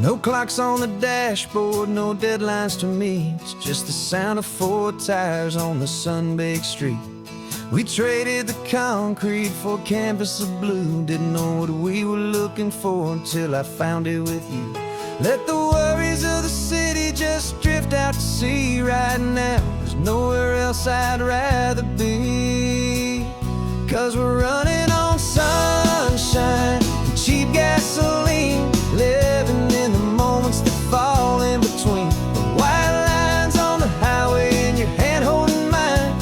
No clocks on the dashboard, no deadlines to meet. It's just the sound of 4 tires on the sun-baked street. We traded the concrete for a canvas of blue. Didn't know what we were looking for until I found it with you. Let the worries of the city just drift out to sea right now. There's nowhere else I'd rather be. 'Cause we're running on sunshine and cheap gasoline, living in the moments that fall in between. The white lines on the highway and your hand holding mine,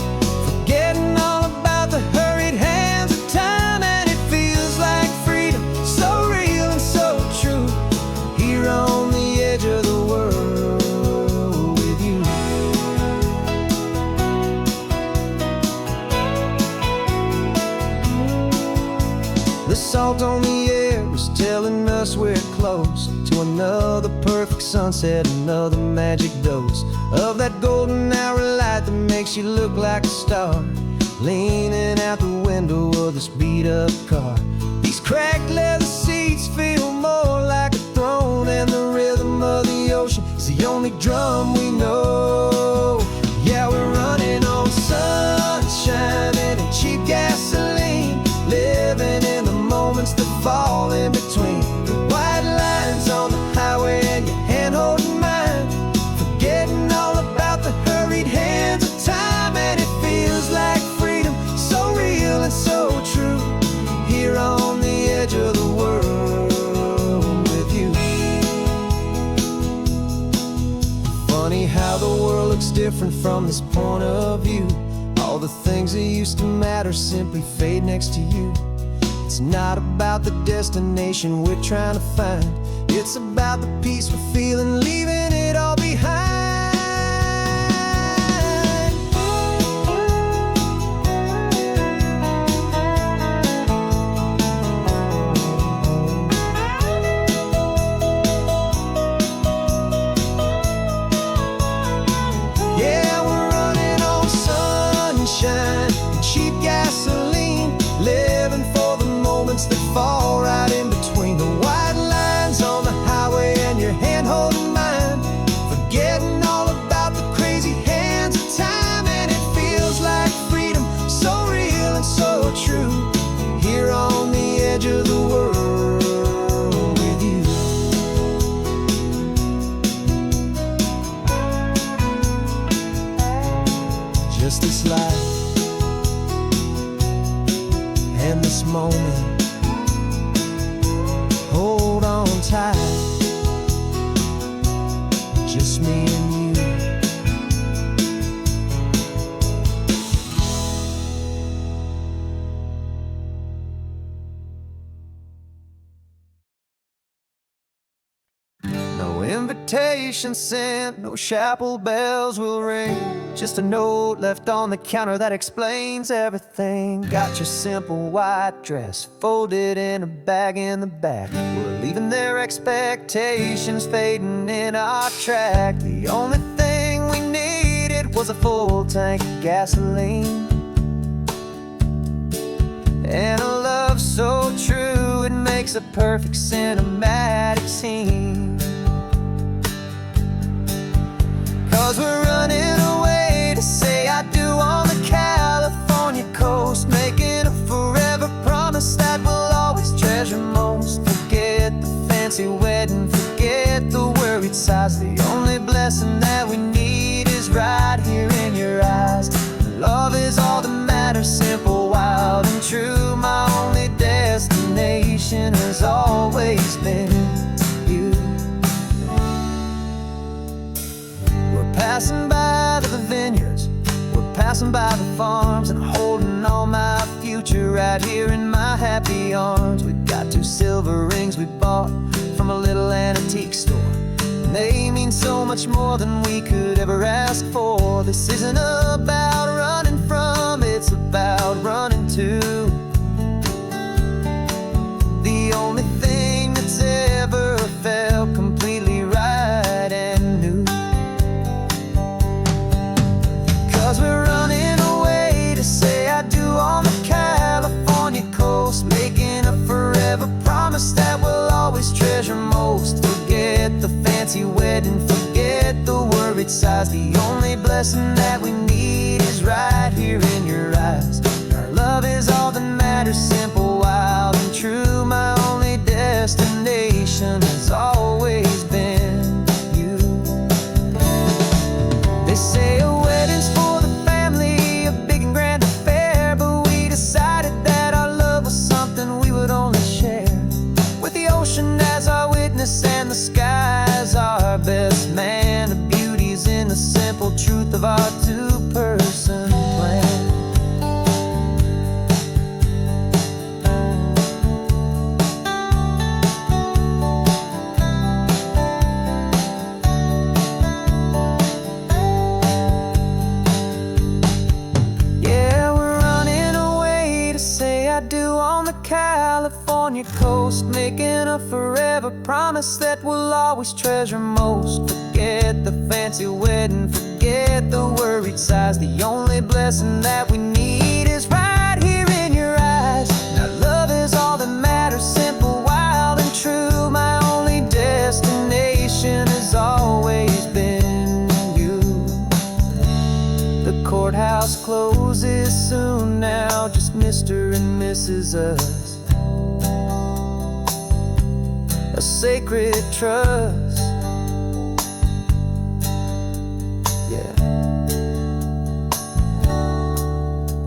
forgetting all about the hurried hands of time. And it feels like freedom, so real and so true, here on the edge of the world with you. The salt on the air is telling us we're close to another perfect sunset, another magic dose of that golden hour light that makes you look like a star, leaning out the window of this beat-up car. These cracked leather seats feel more like a throne, and the rhythm of the ocean is the only drum we know. Yeah, we're running on sunshine and cheap gasoline, living in the moments that fall in between. The white lines on the highway and your hand holding mine, forgetting all about the hurried hands of time. And it feels like freedom, so real and so true, here on the edge of the world with you. Funny how the world looks different from this point of view. All the things that used to matter simply fade next to you. It's not about the destination we're trying to find, it's about the peace we're feeling, leaving it all behind. Yeah, we're running on sunshine and cheap gasoline, living for the moments that fall right in between. The white lines on the highway and your hand holding mine, forgetting all about the crazy hands of time. And it feels like freedom, so real and so true, here on the edge of the world with you. Just this life and this moment, hold on tight, just me and you. No invitation sent, no chapel bells will ring, just a note left on the counter that explains everything. Got your simple white dress folded in a bag in the back. We're leaving their expectations fading in our track. The only thing we needed was a full tank of gasoline, and a love so true it makes a perfect cinematic scene. 'Cause we're running away to say I do on the California coast, making a forever promise that we'll always treasure most. Forget the fancy wedding, forget the worried sighs. The only blessing that we need is right here in your eyes. Love is all that matters, simple, wild and true. My only destination has always been you. We're passing by the vineyards, we're passing by the farms, and holding all my future right here in my happy arms. We've got 2 silver rings we bought from a little antique store, and they mean so much more than we could ever ask for. This isn't about running from, it's about running to. The only thing that's ever felt completely right and new. 'Cause we're running away to say I do on the California coast, making a forever promise that we'll always treasure most. Forget fancy wedding, forget the worried sighs. The only blessing that we need is right here in your eyes. Our love is all that matters, simple, wild, and true. My only destination has always been you. They say a wedding's for the family, a big and grand affair, but we decided that our love was something we would only share with the ocean as our witness and the sky as our best man. The beauty's in the simple truth of our two-person plan. I do on the California coast, making a forever promise that we'll always treasure most. Forget the fancy wedding, forget the worried sighs. The only blessing that we need is right here in your eyes. Now love is all that matters, simple, wild, and true. My only destination has always been you. The courthouse closes soon now, just Mr. and Mrs. Us, a sacred trust. Yeah,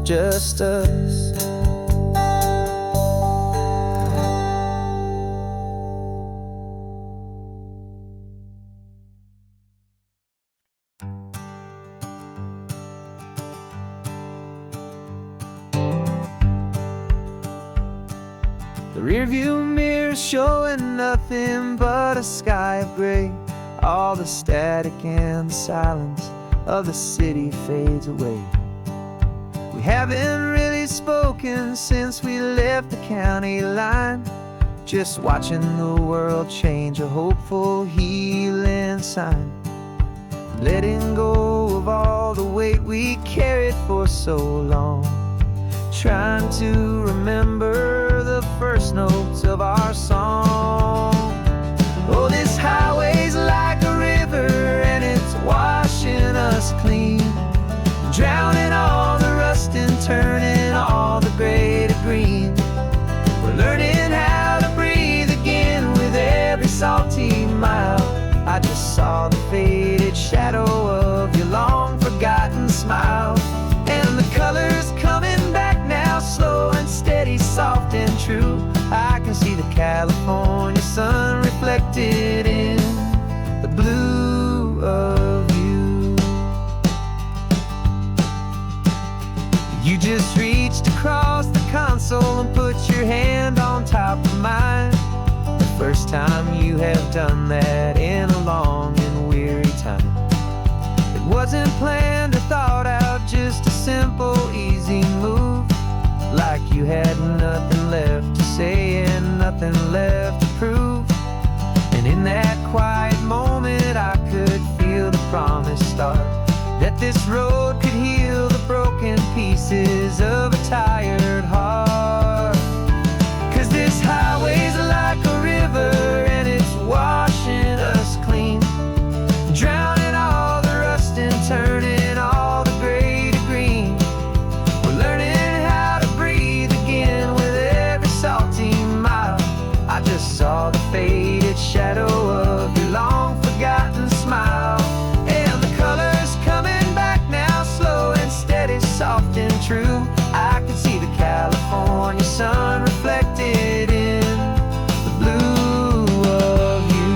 just us. The rearview mirror's showing nothing but a sky of gray. All the static and the silence of the city fades away. We haven't really spoken since we left the county line, just watching the world change, a hopeful healing sign. Letting go of all the weight we carried for so long, trying to remember the first notes of our song. Oh, this highway's like a river and it's washing us clean, drowning all the rust and turning all the gray to green. We're learning how to breathe again with every salty mile. I just saw the faded shadow of your long forgotten smile, and the colors coming back now, slow and steady, soft and true. I can see the California sun reflected in the blue of you. You just reached across the console and put your hand on top of mine. The first time you have done that in a long and weary time. It wasn't planned or thought out, just a simple, easy move. Like you had nothing left to say and nothing left to prove. And in that quiet moment I could feel the promise start, that this road could heal the broken pieces of a tired heart. 'Cause this highway's like a river and it's washing us clean, drowning all the rust and turning all the gray to green. We're learning how to breathe again with every salty mile. I just saw the faded shadow of your long forgotten smile, and the colors coming back now, slow and steady, soft and true. I can see the California sun reflected in the blue of you.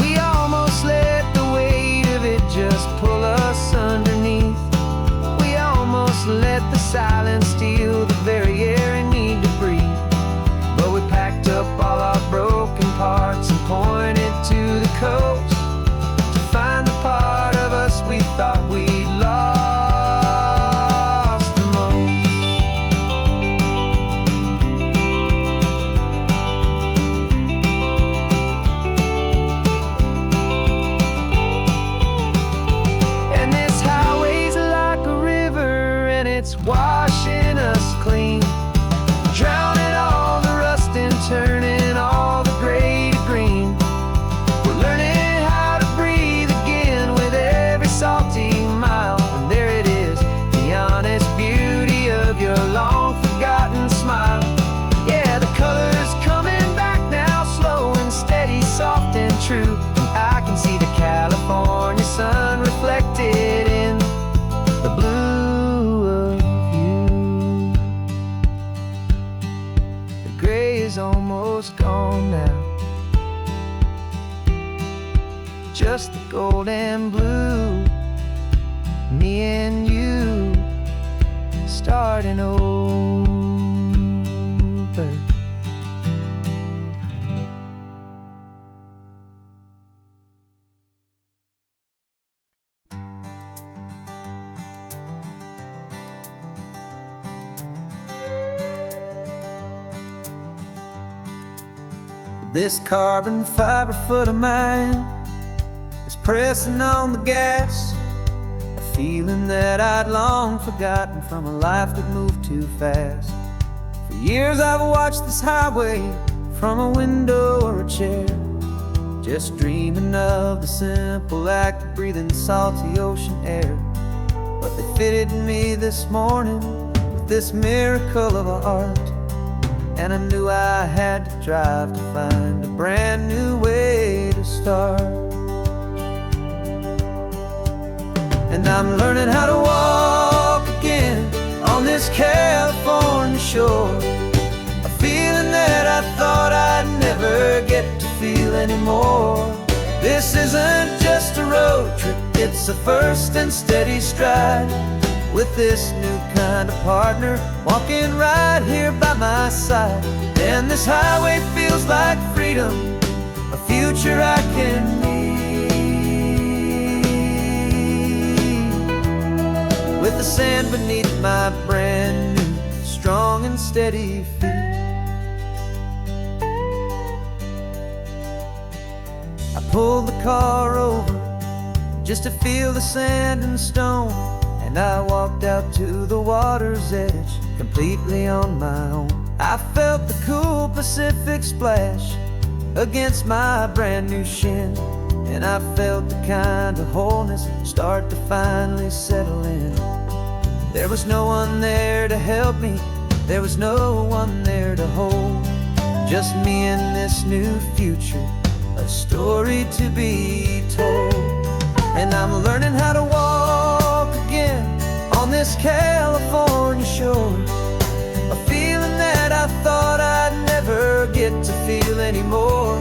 We almost let the weight of it just pull us underneath. We almost let the silence steal the very air we need to breathe. But we packed up all our broken parts and pointed to the coast to find the part of us we thought we'd lost the most. And this highway's like a river and it's washing us clean, drowning all the rust and turning is almost gone now. Just the gold and blue, me and you starting over. This carbon fiber foot of mine is pressing on the gas, a feeling that I'd long forgotten from a life that moved too fast. For years I've watched this highway from a window or a chair, just dreaming of the simple act of breathing salty ocean air. But they fitted me this morning with this miracle of art, and I knew I had to drive to find a brand new way to start. And I'm learning how to walk again on this California shore, a feeling that I thought I'd never get to feel anymore. This isn't just a road trip, it's a first and steady stride, with this new kind of partner walking right here by my side. And this highway feels like freedom, a future I can need, with the sand beneath my brand new strong and steady feet. I pulled the car over just to feel the sand and stone, and I walked out to the water's edge, completely on my own. I felt the cool Pacific splash against my brand new shin, and I felt the kind of wholeness start to finally settle in. There was no one there to help me, there was no one there to hold, just me and this new future, a story to be told. And I'm learning how to walk again on this California shore, a feeling that I thought I'd never get to feel anymore.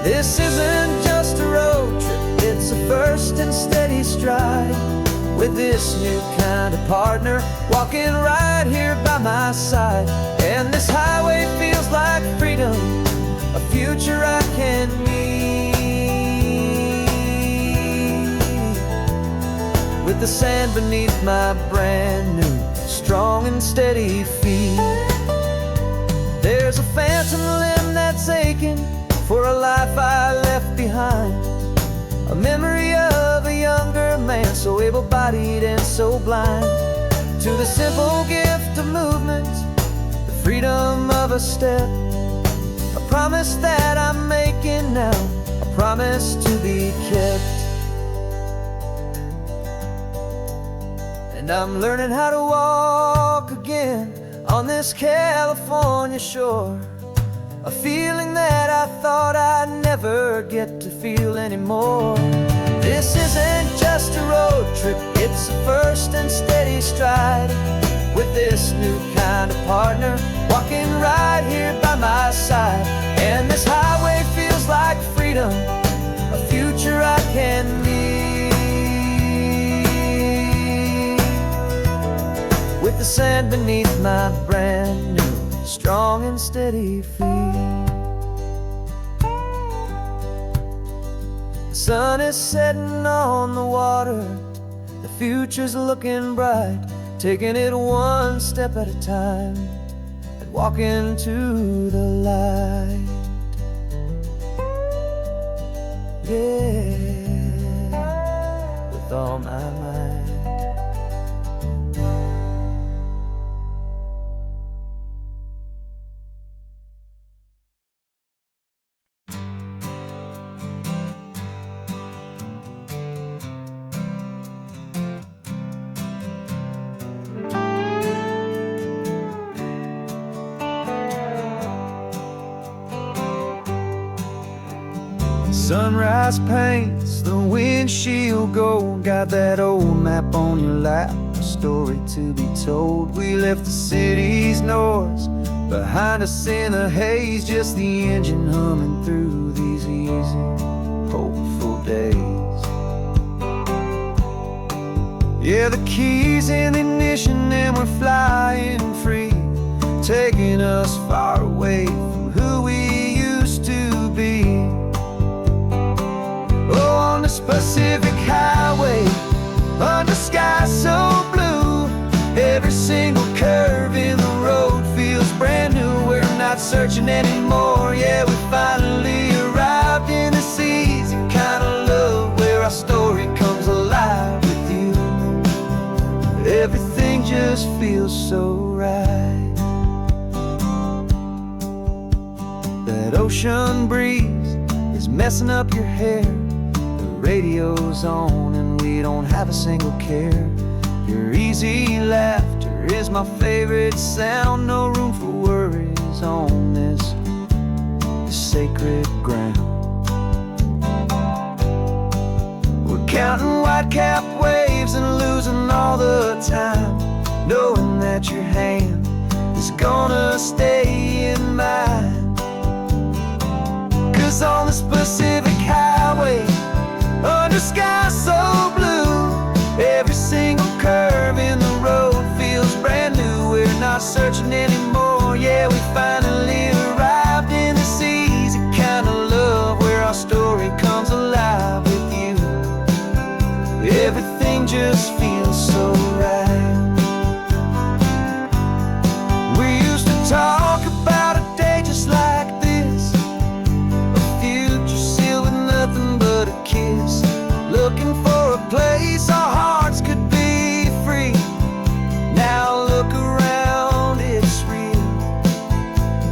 This isn't just a road trip, it's a first and steady stride, with this new kind of partner walking right here by my side. And this highway feels like freedom, a future I can need, with the sand beneath my brand new strong and steady feet. There's a phantom limb that's aching for a life I left behind, a memory of a younger man so able-bodied and so blind, to the simple gift of movement, the freedom of a step, a promise that I'm making now, a promise to be kept. And I'm learning how to walk again on this California shore, a feeling that I thought I'd never get to feel anymore. This isn't just a road trip, it's a first and steady stride, with this new kind of partner walking right here by my side. And this highway feels like freedom, a future I can need, with the sand beneath my brand new strong and steady feet. The sun is setting on the water, the future's looking bright, taking it one step at a time and walking to the light. Yeah, with all my might. Sunrise paints the windshield gold, got that old map on your lap, a story to be told. We left the city's noise, Behind us in the haze, just the engine humming through these easy, hopeful days. Yeah, the key's in the ignition and we're flying free, taking us far away from who we used to be. Oh, on this Pacific highway, under skies so blue, every single curve in the road feels brand new. We're not searching anymore, yeah, we finally arrived in this easy kind of love where our story comes alive with you. Everything just feels so right. That ocean breeze is messing up your hair, the radio's on and we don't have a single care. Your easy laughter is my favorite sound, no room for worries on this sacred ground. We're counting white-capped waves and losing all the time, knowing that your hand is gonna stay in mine. 'Cause on this Pacific highway, under skies so blue, every single curve in the road feels brand new. We're not searching anymore, yeah, we finally arrived in this easy kind of love where our story comes alive with you. Everything just feels so right. We used to talk about a day just like this, a future sealed with nothing but a kiss, looking for a place our hearts could be free. Now look around, it's real.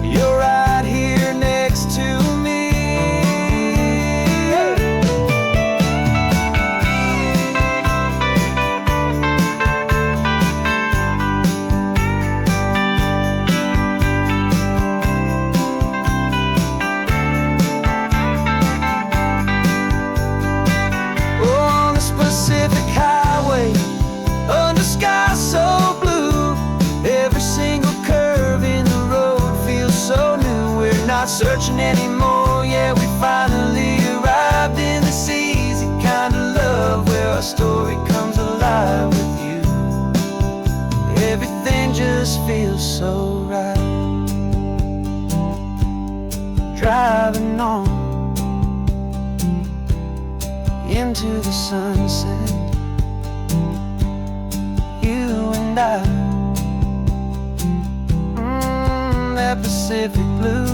You're right here next to me. On this Pacific highway, under skies so blue, every single curve in the road feels so new. We're not searching anymore, yeah, we finally arrived in this easy kind of love where our story comes alive with you. Everything just feels so right. Driving on into the sunset, you and I, that Pacific blue.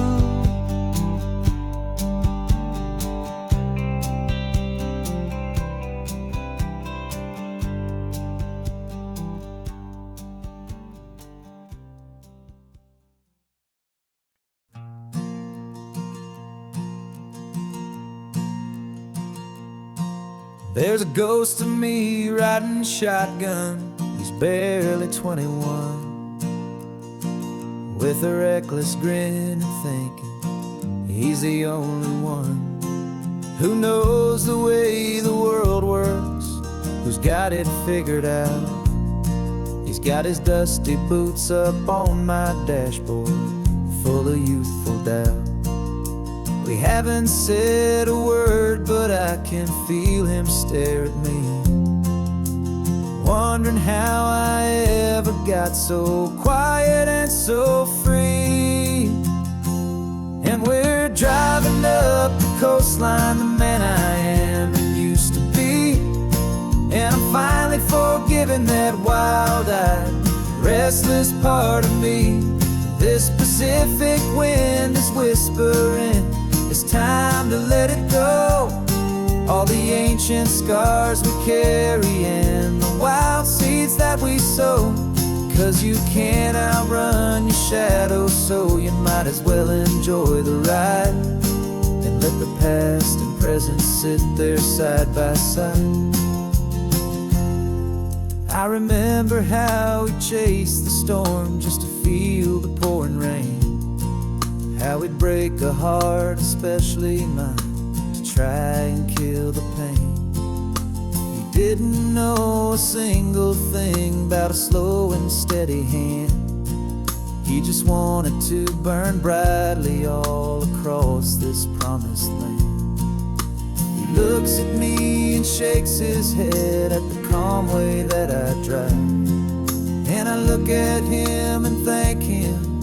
There's a ghost of me riding shotgun. He's barely 21, with a reckless grin and thinking he's the only one who knows the way the world works, who's got it figured out. He's got his dusty boots up on my dashboard, full of youthful doubt. We haven't said a word, but I can feel him stare at me, wondering how I ever got so quiet and so free. And we're driving up the coastline, the man I am and used to be, and I'm finally forgiving that wild-eyed, restless part of me. This Pacific wind is whispering, it's time to let it go. All the ancient scars we carry and the wild seeds that we sow. 'Cause you can't outrun your shadow, so you might as well enjoy the ride and let the past and present sit there side by side. I remember how we chased the storm just to feel the pouring rain, how we'd break a heart, especially mine, to try and kill the pain. We didn't know a single thing about a slow and steady hand. He just wanted to burn brightly all across this promised land. He looks at me and shakes his head at the calm way that I drive. And I look at him and thank him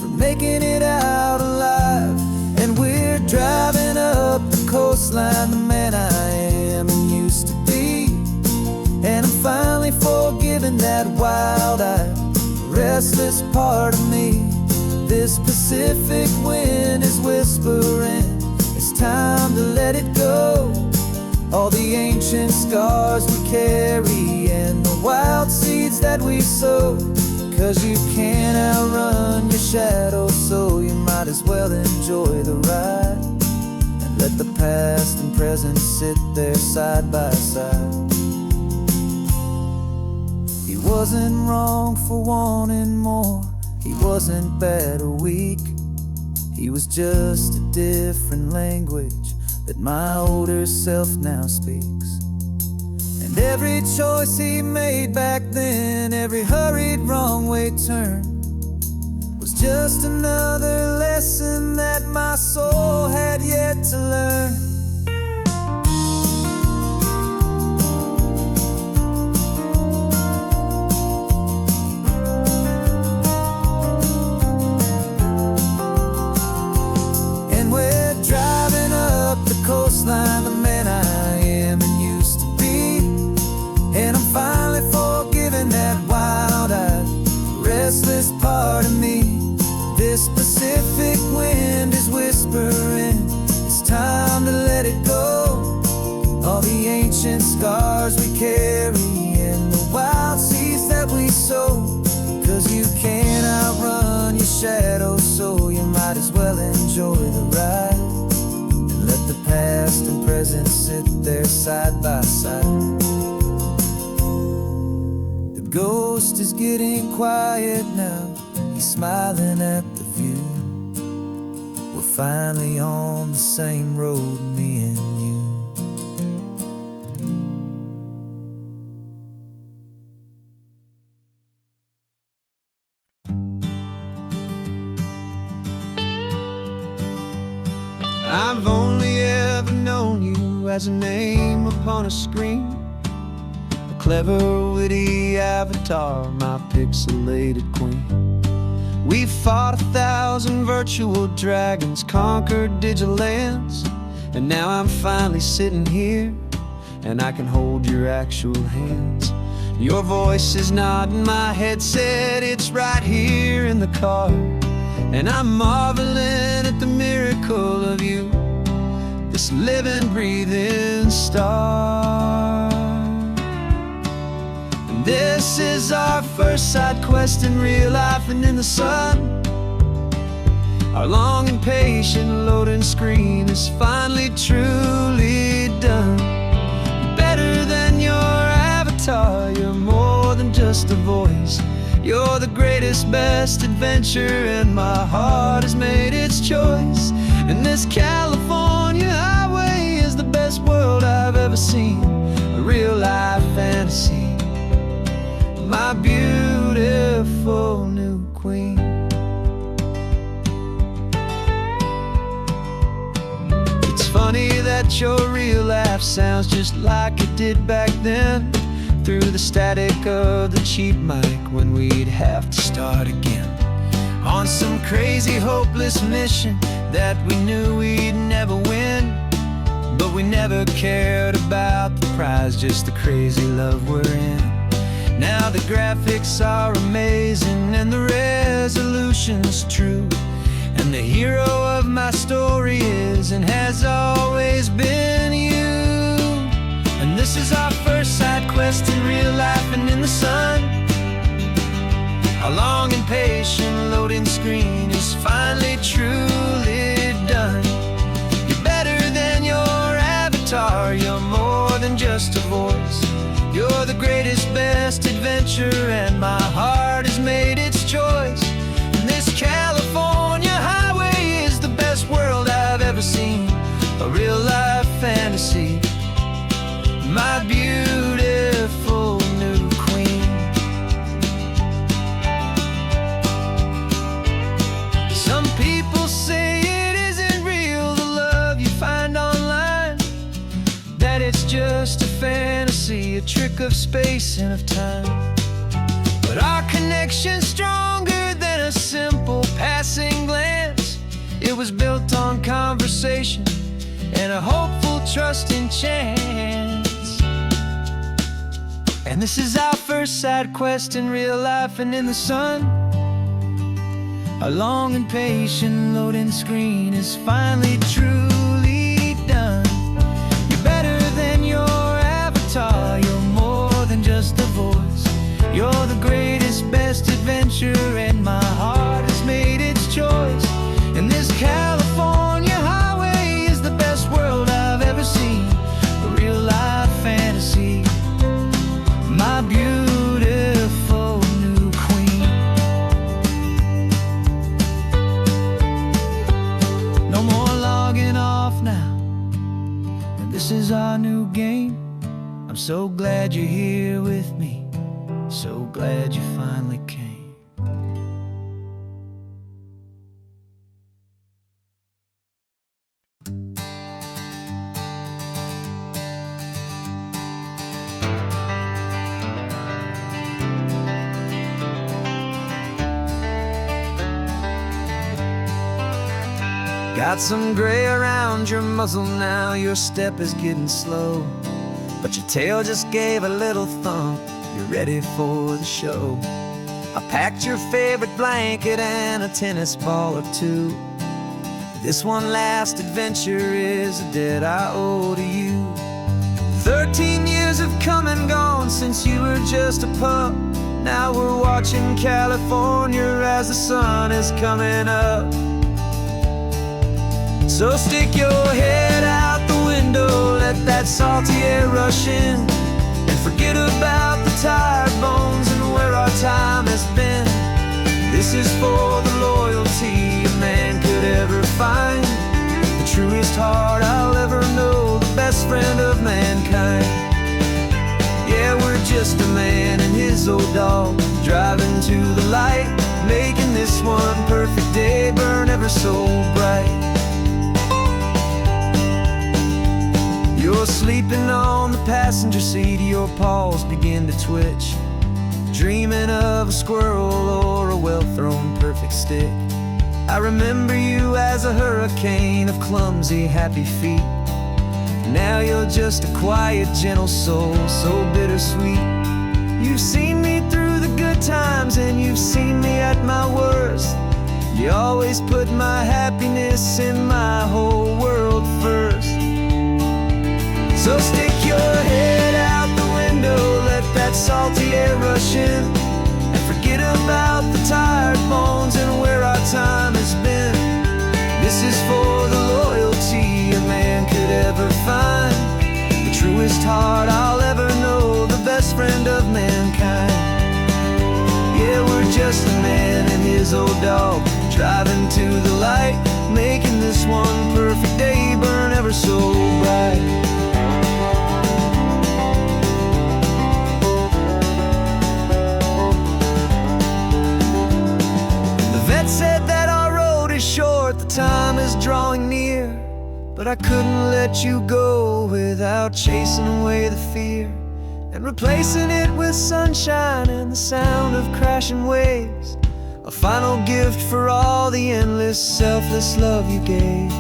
for making it out alive. And we're driving up the coastline, the man I am and used to be. And I'm finally forgiving that wild-eyed, restless part of me. This Pacific wind is whispering, it's time to let it go. All the ancient scars we carry and the wild seeds that we sow. 'Cause you can't outrun your shadow, so you might as well enjoy the ride. And let the past and present sit there side by side. He wasn't wrong for wanting more. He wasn't bad or weak. He was just a different language that my older self now speaks. And every choice he made back then, every hurried wrong way turn, was just another lesson that my soul had yet to learn. Coastline, the man I am and used to be. And I'm finally forgiving that wild-eyed, restless part of me. This Pacific wind is whispering, it's time to let it go. All the ancient scars we carry and the wild seeds that we sow. 'Cause you can't outrun your shadow, so you might as well enjoy the ride. Let the past and present sit there side by side. The ghost is getting quiet now. He's smiling at the view. We're finally on the same road, me and you. I've only ever known you as a name upon a screen, a clever, witty avatar, my pixelated queen. We fought 1,000 virtual dragons, conquered digital lands, and now I'm finally sitting here, and I can hold your actual hands. Your voice is not in my headset, it's right here in the car. And I'm marveling at the miracle of you, this living, breathing star. And this is our first side quest in real life and in the sun. Our long and patient loading screen is finally truly done. Better than your avatar, you're more than just a voice. You're the greatest, best adventure, and my heart has made its choice. And this California highway is the best world I've ever seen, a real-life fantasy, my beautiful new queen. It's funny that your real life sounds just like it did back then, through the static of the cheap mic when we'd have to start again. On some crazy, hopeless mission that we knew we'd never win. But we never cared about the prize, just the crazy love we're in. Now the graphics are amazing and the resolution's true. And the hero of my story is and has always been you. And this is our first side quest in real life and in the sun. Our long and patient loading screen is finally truly done. You're better than your avatar, you're more than just a voice. You're the greatest, best adventure, and my heart has made its choice. And this California highway is the best world I've ever seen, a real-life fantasy, my beautiful new queen. a trick of space and of time. But our connection's stronger than a simple passing glance. It was built on conversation and a hopeful trusting chance. And this is our first side quest in real life and in the sun. Our long and patient loading screen is finally truly done. You're better than your avatar, you're more than just a voice. You're the greatest, best adventure, and my heart has made its choice. And this California highway is the best world I've ever seen. A real life fantasy, my beautiful new queen. No more logging off now, and this is our new game. I'm so glad you're here with me, so glad you finally came. Got some gray around your muzzle now, your step is getting slow, but your tail just gave a little thump, you're ready for the show. I packed your favorite blanket and a tennis ball or two. This one last adventure is a debt I owe to you. 13 years have come and gone since you were just a pup. Now we're watching California as the sun is coming up. So stick your head out the window, let that salty air rush in, and forget about the tired bones and where our time has been. This is for the loyalty a man could ever find, the truest heart I'll ever know, the best friend of mankind. Yeah, we're just a man and his old dog, driving to the light, making this one perfect day burn ever so bright. You're sleeping on the passenger seat, your paws begin to twitch, dreaming of a squirrel or a well-thrown perfect stick. I remember you as a hurricane of clumsy, happy feet. Now you're just a quiet, gentle soul, so bittersweet. You've seen me through the good times and you've seen me at my worst. You always put my happiness in my whole world first. So stick your head out the window, let that salty air rush in, and forget about the tired bones and where our time has been. This is for the loyalty a man could ever find, the truest heart I'll ever know, the best friend of mankind. Yeah, we're just a man and his old dog, driving to the light, making this one perfect day burn ever so bright. Said that our road is short, the time is drawing near, but I couldn't let you go without chasing away the fear and replacing it with sunshine and the sound of crashing waves, a final gift for all the endless, selfless love you gave.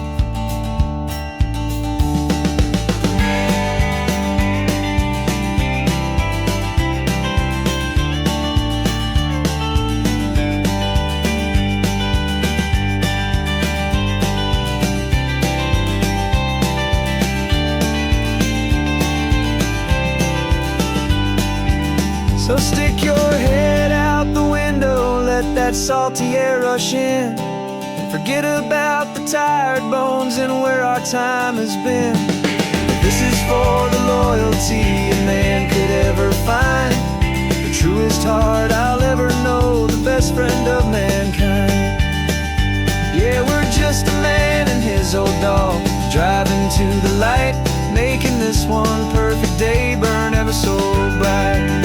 So stick your head out the window, let that salty air rush in, and forget about the tired bones and where our time has been. This is for the loyalty a man could ever find, the truest heart I'll ever know, the best friend of mankind. Yeah, we're just a man and his old dog, driving to the light, making this one perfect day burn ever so bright.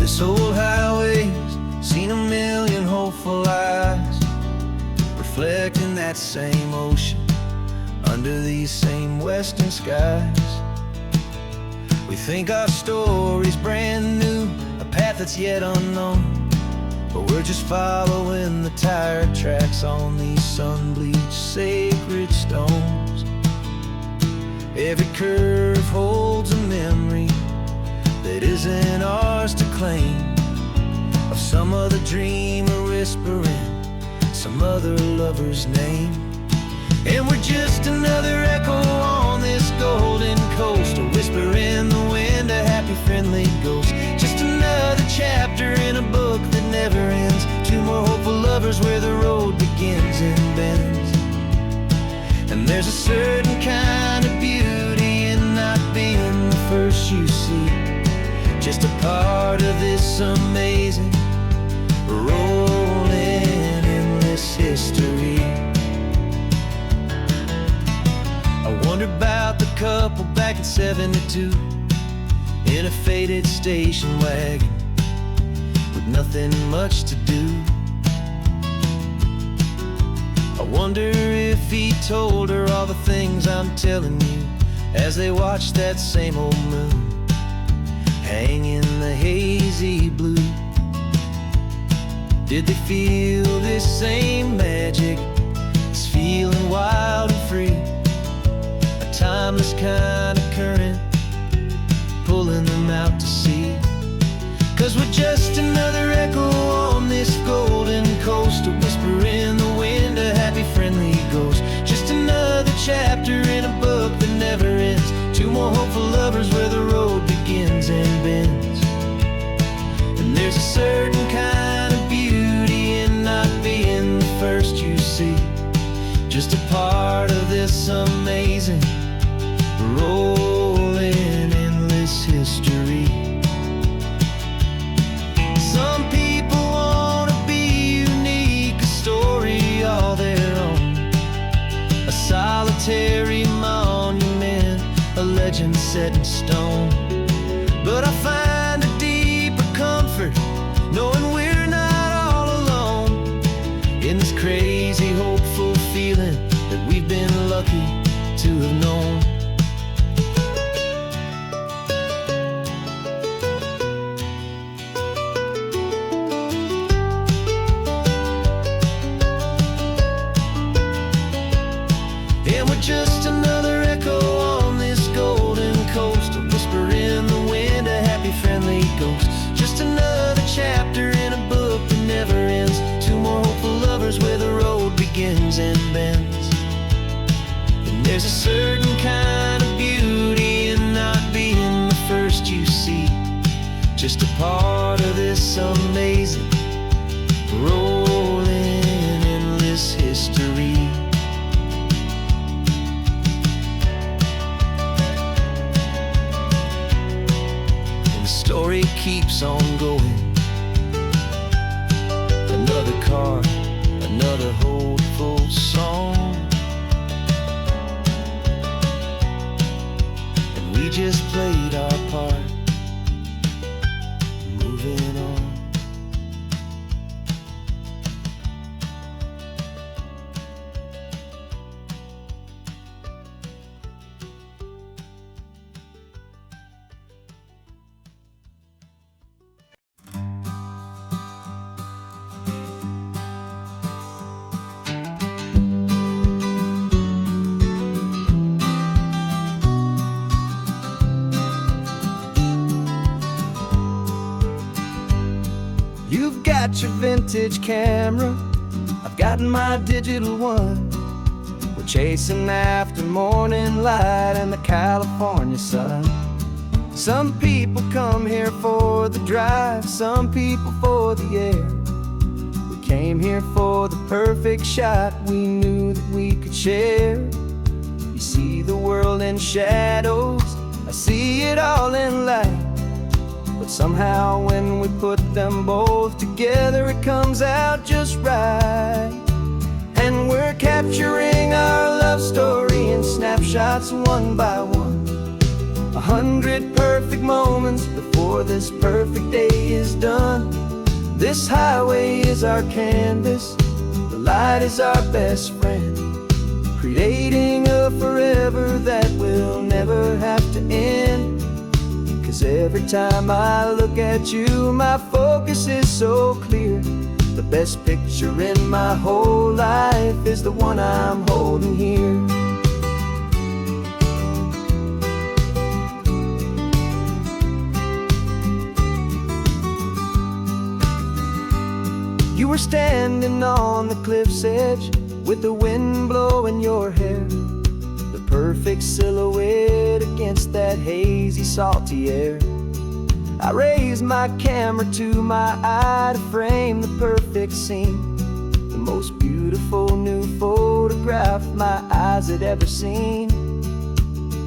This old highway's seen a million hopeful eyes, reflecting that same ocean under these same western skies. We think our story's brand new, a path that's yet unknown, but we're just following the tire tracks on these sun-bleached sacred stones. Every curve holds a memory that isn't ours to claim, of some other dreamer whispering some other lover's name. And we're just another echo on this golden coast, a whisper in the wind, a happy friendly ghost. Just another chapter in a book that never ends, two more hopeful lovers where the road begins and bends. And there's a certain kind of beauty in not being the first you see, just a part of this amazing rolling endless history. I wonder about the couple back in '72 in a faded station wagon with nothing much to do. I wonder if he told her all the things I'm telling you as they watched that same old moon hang in the hazy blue. Did they feel this same magic, this feeling wild and free, a timeless kind of current pulling them out to sea? 'Cause we're just another echo on this golden coast, a whisper in the wind, a happy friendly ghost. Just another chapter in a book that never ends, two more hopeful lovers where the road begins and bends. And there's a certain kind of beauty in not being the first you see, just a part of this amazing rolling endless history. Some people wanna be unique, a story all their own, a solitary monument, a legend set in stone. But I find a deeper comfort knowing we're not all alone in this crazy hopeful feeling that we've been lucky to have known. And we're just another echo on this golden coast, a whisper in the wind, a happy friendly ghost. Just another chapter in a book that never ends, two more hopeful lovers where the road begins and bends. And there's a certain kind of beauty in not being the first you see, just a part of this amazing rolling endless history. Story keeps on going. Another car, another hopeful song, and we just played our part, moving on. You've got your vintage camera, I've got my digital one. We're chasing after morning light and the California sun. Some people come here for the drive, some people for the air. We came here for the perfect shot we knew that we could share. You see the world in shadows, I see it all in light. But somehow when we put them both together, it comes out just right. And we're capturing our love story in snapshots one by one, 100 perfect moments before this perfect day is done. This highway is our canvas, the light is our best friend, creating a forever that will never have to end. 'Cause every time I look at you, my focus is so clear. The best picture in my whole life is the one I'm holding here. You were standing on the cliff's edge with the wind blowing your hair, the perfect silhouette against that hazy, salty air. I raised my camera to my eye to frame the perfect scene, the most beautiful new photograph my eyes had ever seen.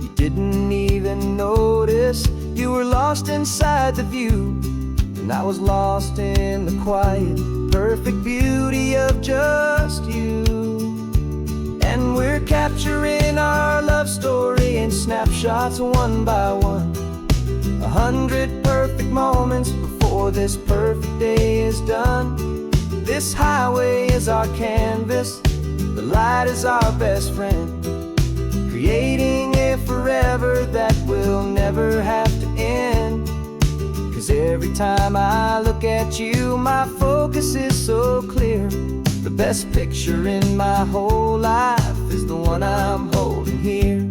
You didn't even notice you were lost inside the view, and I was lost in the quiet, perfect beauty of just you. And we're capturing our love story in snapshots one by one. 100 perfect moments before this perfect day is done. This highway is our canvas, the light is our best friend, creating a forever that will never have to end. 'Cause every time I look at you, my focus is so clear. The best picture in my whole life is the one I'm holding here.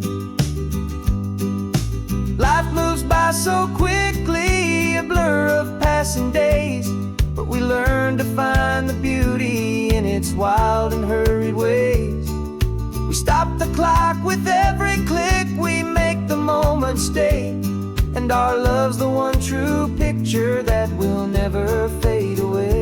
Life moves by so quickly, a blur of passing days, but we learn to find the beauty in its wild and hurried ways. We stop the clock with every click, we make the moment stay, and our love's the one true picture that will never fade away.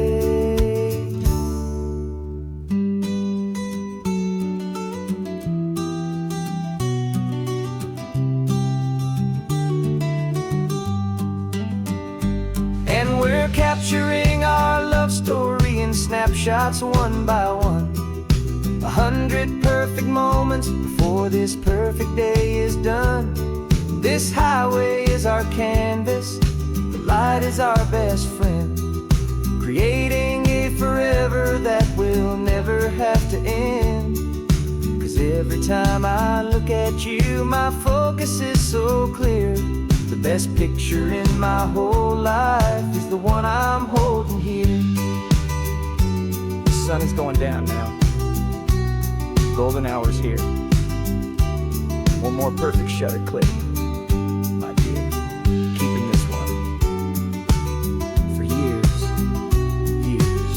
And we're capturing our love story in snapshots one by one. 100 perfect moments before this perfect day is done. This highway is our canvas, the light is our best friend, creating a forever that will never have to end. 'Cause every time I look at you, my focus is so clear. The best picture in my whole life is the one I'm holding here. The sun is going down now. Golden hour's here. One more perfect shutter click, my dear. Keeping this one for years, years.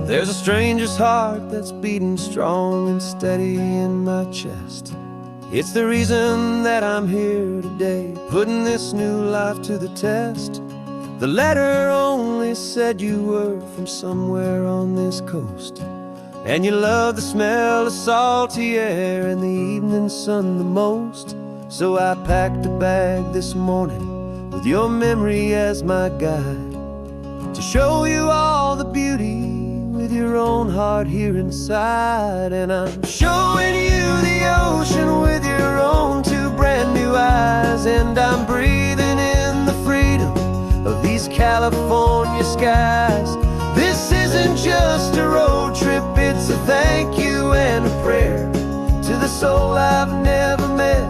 There's a stranger's heart that's beating strong and steady in my chest. It's the reason that I'm here today, putting this new life to the test. The letter only said you were from somewhere on this coast, and you love the smell of salty air and the evening sun the most. So I packed a bag this morning with your memory as my guide, to show you all the beauty with your own heart here inside. And I'm showing you the ocean with your own two brand new eyes, and I'm breathing in the freedom of these California skies. This isn't just a road trip, it's a thank you and a prayer to the soul I've never met,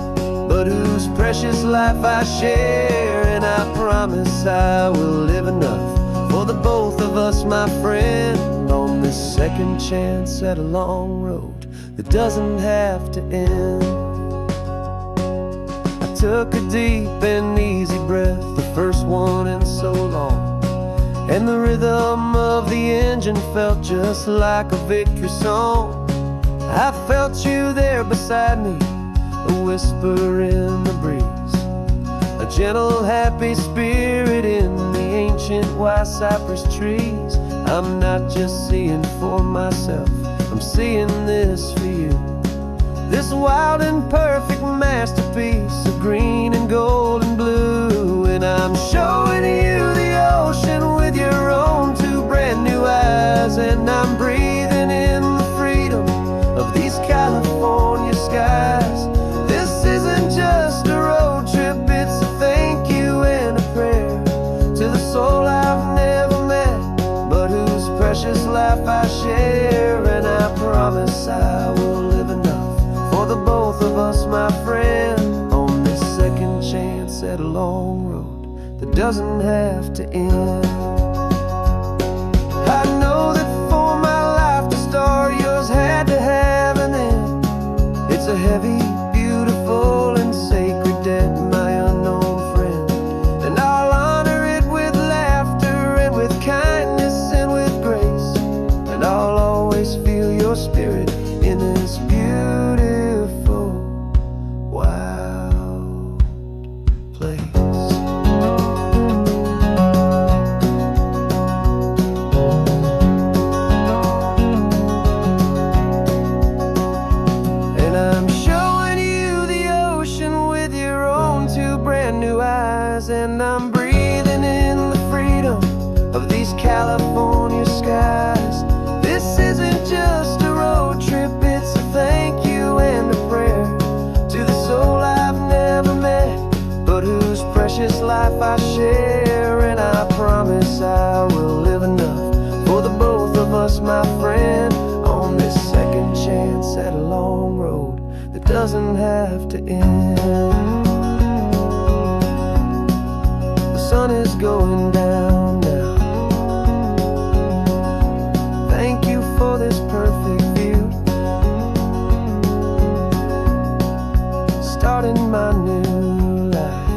but whose precious life I share. And I promise I will live enough for the both of us, my friend, on this second chance at a long road that doesn't have to end. I took a deep and easy breath, the first one in so long, and the rhythm of the engine felt just like a victory song. I felt you there beside me, a whisper in the breeze, a gentle happy spirit in the ancient white cypress trees. I'm not just seeing for myself, I'm seeing this for you. this wild and perfect masterpiece of green and gold and blue. And I'm showing you the ocean with your own two brand new eyes. And I'm breathing in the freedom of these California skies. This isn't just a road trip, it's a thank you and a prayer to the soul I've never met, but whose precious life I share. And I promise I will live enough for the both of us, my friend, on this second chance at a long road that doesn't have to end. I know that for my life to start, yours had to have an end. It's a heavy, beautiful, and sacred debt, my unknown friend. And I'll honor it with laughter and with kindness and with grace. And I'll always feel your spirit in this beautiful, wild place. And I'm showing you the ocean with your own two brand new eyes. And I'm breathing in the freedom of these California skies. This isn't just a road trip, it's a thank you and a prayer to the soul I've never met, but whose precious life I share. And I promise I will live enough for the both of us, my friend, on this second chance at a long road that doesn't have to end. The sun is going down now. Thank you for this perfect view, starting my new life,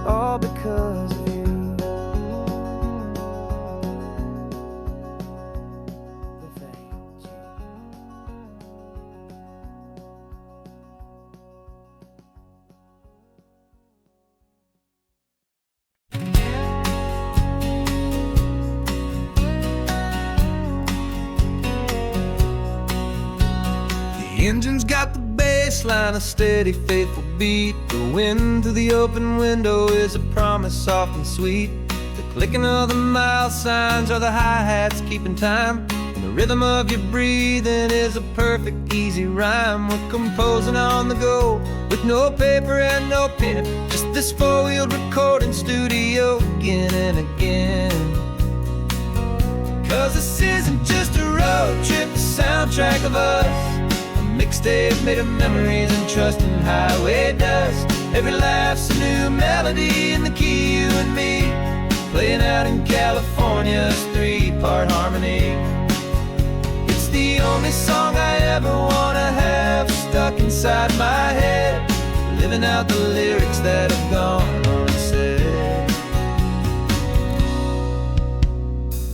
all because of you. Thank you. The engine's got the bass line, a steady, faithful beat. The wind through the open window is a promise soft and sweet. The clicking of the mile signs are the hi-hats keeping time. And the rhythm of your breathing is a perfect, easy rhyme. We're composing on the go with no paper and no pen, just this four-wheeled recording studio again and again. Cause this isn't just a road trip, the soundtrack of us. Mixtape made of memories and trust in highway dust. Every laugh's a new melody in the key, you and me, playing out in California's three-part harmony. It's the only song I ever wanna have stuck inside my head, living out the lyrics that have gone unsaid.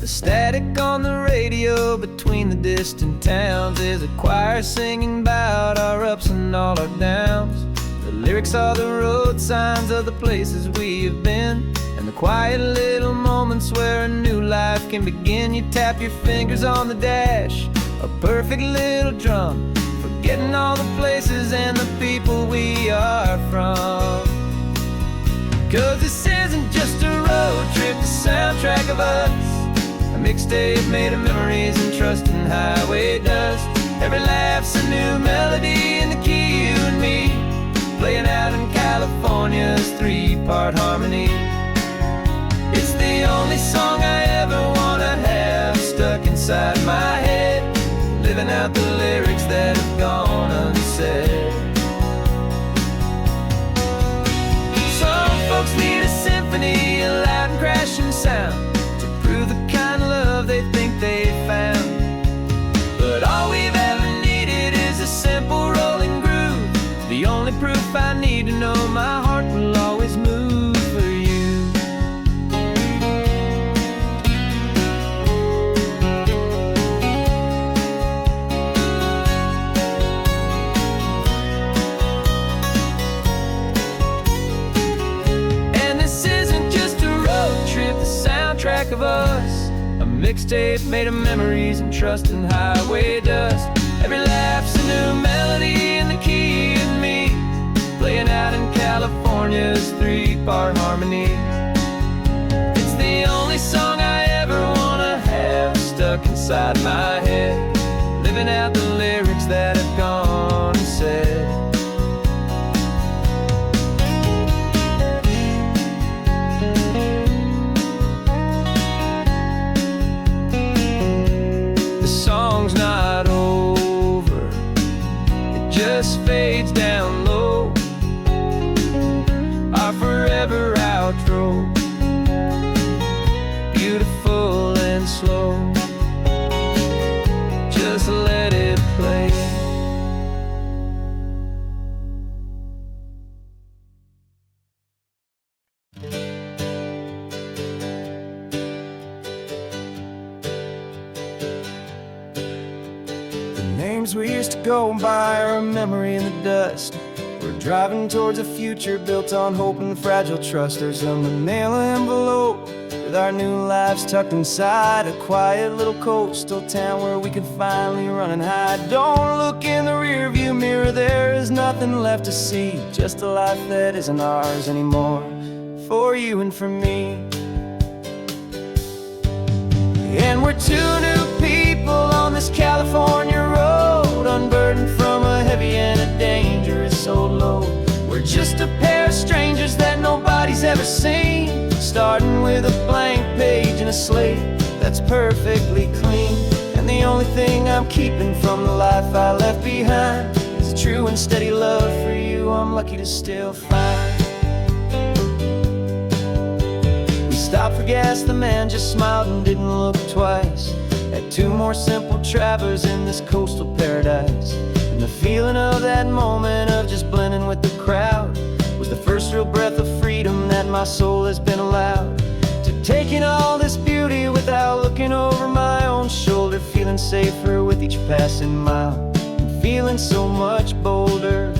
The static on the radio between the distant towns is a choir singing about our ups and all our downs. The lyrics are the road signs of the places we have been, and the quiet little moments where a new life can begin. You tap your fingers on the dash, a perfect little drum, forgetting all the places and the people we are from. Cause this isn't just a road trip, the soundtrack of us. A mixtape made of memories and trust in highway dust. Every laugh's a new melody in the key, you and me, playing out in California's three-part harmony. It's the only song I ever wanna have stuck inside my head, living out the lyrics that have gone unsaid. Some folks need a symphony, a loud and crashing sound, to prove the kind of love they think they found. But all we've ever needed is a simple rolling groove, the only proof I need to know my heart will always move for you. And this isn't just a road trip, the soundtrack of us. A Mixtape made of memories and trust and highway dust. Every laugh's a new melody in the key and me, playing out in California's 3-part harmony. It's the only song I ever wanna have stuck inside my head, living out the lyrics that have gone and said. The song's not over, it just fades down low. Our forever outro, beautiful and slow. Just let it play. The names we used to go by are a memory in the dust. We're driving towards a future built on hope and fragile trust. There's a manila envelope with our new lives tucked inside, a quiet little coastal town where we can finally run and hide. Don't look in the rearview mirror, there is nothing left to see, just a life that isn't ours anymore, for you and for me. And we're two new people on this California road, unburdened from a heavy and a dangerous old load. We're just a pair of strangers that nobody's ever seen, starting with a blank page and a slate that's perfectly clean. And the only thing I'm keeping from the life I left behind is a true and steady love for you I'm lucky to still find. We stopped for gas, the man just smiled and didn't look twice. Had two more simple travelers in this coastal paradise. And the feeling of that moment of just blending with the crowd was the first real breath of freedom that my soul has been allowed to take in all this beauty without looking over my own shoulder, feeling safer with each passing mile and feeling so much bolder.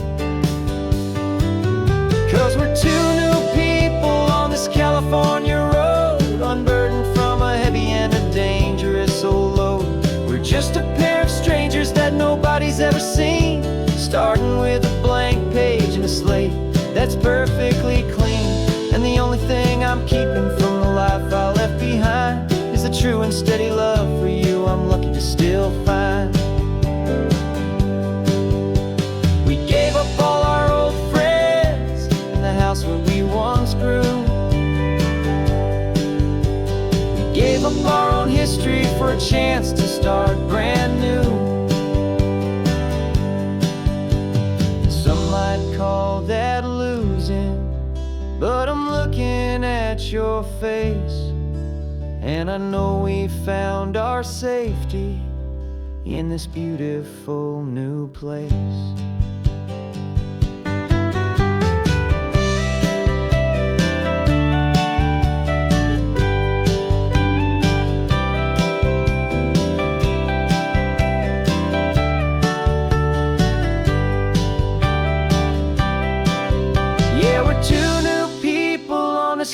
'Cause we're two new people on this California road, unburdened from a heavy and a dangerous old load. We're just a pair of strangers that nobody's ever seen, starting with a blank page and a slate that's perfectly clean. And the only thing I'm keeping from the life I left behind is a true and steady love for you I'm lucky to still find. We gave up all our old friends and the house where we once grew. We gave up our own history for a chance to start brand new. Some might call that losing, but I'm looking at your face, and I know we found our safety in this beautiful new place.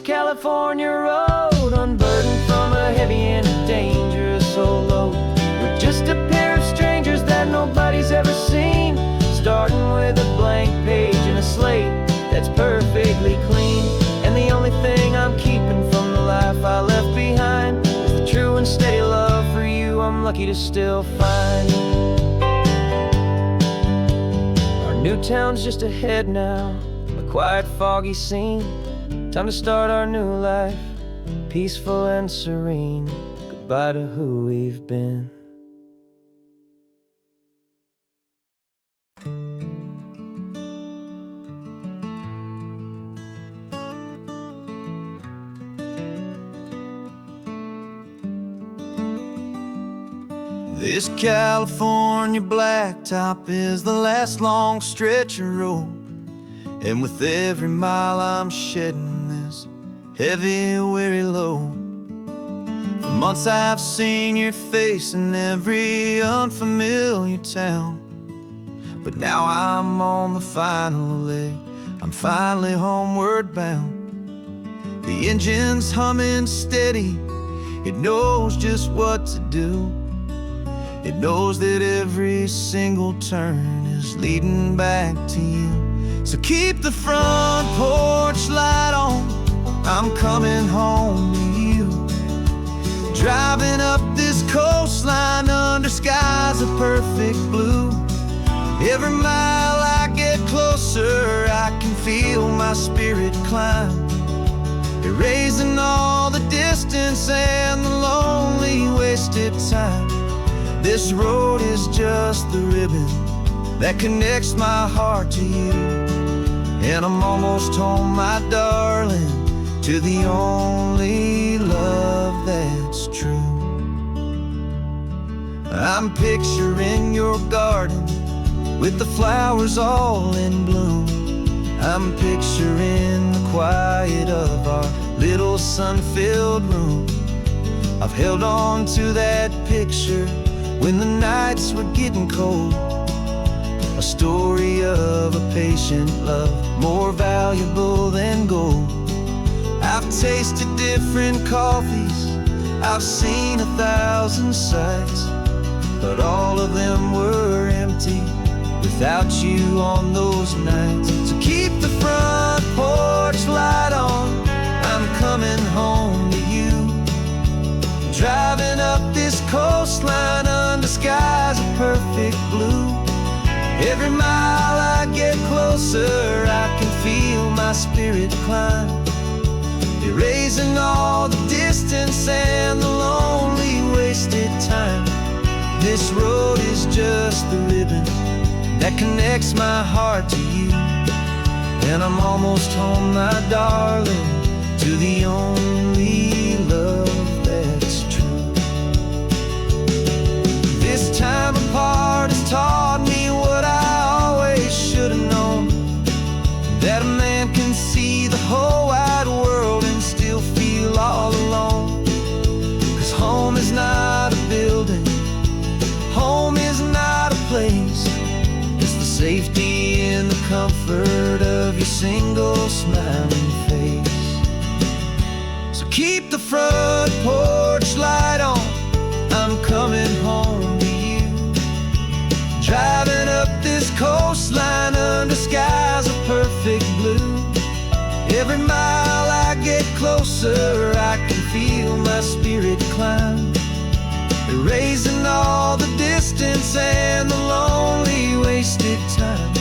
California road, unburdened from a heavy and a dangerous old load. We're just a pair of strangers that nobody's ever seen, starting with a blank page and a slate that's perfectly clean. And the only thing I'm keeping from the life I left behind is the true and steady love for you I'm lucky to still find. Our new town's just ahead now, a quiet foggy scene. Time to start our new life, peaceful and serene. Goodbye to who we've been. This California blacktop is the last long stretch of road, and with every mile I'm shedding this heavy, weary load. For months I've seen your face in every unfamiliar town, but now I'm on the final leg, I'm finally homeward bound. The engine's humming steady It knows just what to do. It knows that every single turn is leading back to you. So keep the front porch light on, I'm coming home to you. Driving up this coastline under skies of perfect blue. Every mile I get closer, I can feel my spirit climb, erasing all the distance and the lonely wasted time. This road is just the ribbon that connects my heart to you. And I'm almost home, my darling, to the only love that's true. I'm picturing your garden with the flowers all in bloom. I'm picturing the quiet of our little sun-filled room. I've held on to that picture when the nights were getting cold. A story of a patient love, more valuable than gold. I've tasted different coffees, I've seen 1,000 sights, but all of them were empty without you on those nights. So keep the front porch light on, I'm coming home to you. Driving up this coastline under skies of perfect blue. Every mile I get closer, I can feel my spirit climb, erasing all the distance and the lonely wasted time. This road is just the ribbon that connects my heart to you. And I'm almost home, my darling, to the only love that's true. This time apart has taught me what I always should have known, that a man can see the whole wide world and still feel all alone. 'Cause home is not a building, home is not a place, it's the safety and the comfort of your single smiling face. So keep the front porch light on, I'm coming home to you. Driving up this coastline under skies of perfect blue. Every mile I get closer, I can feel my spirit climb, erasing all the distance and the lonely wasted time.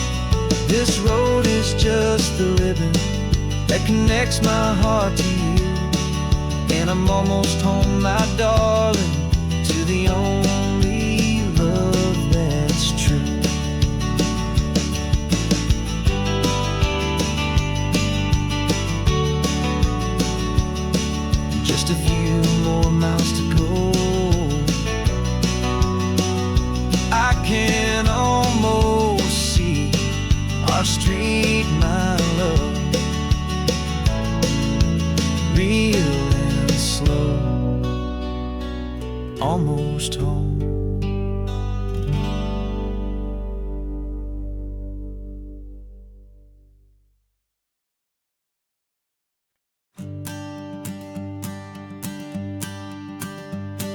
This road is just the ribbon that connects my heart to you. And I'm almost home, my darling, to the only love that's true. Just a few more miles to go, I can almost see our street, my love, real and slow, almost home.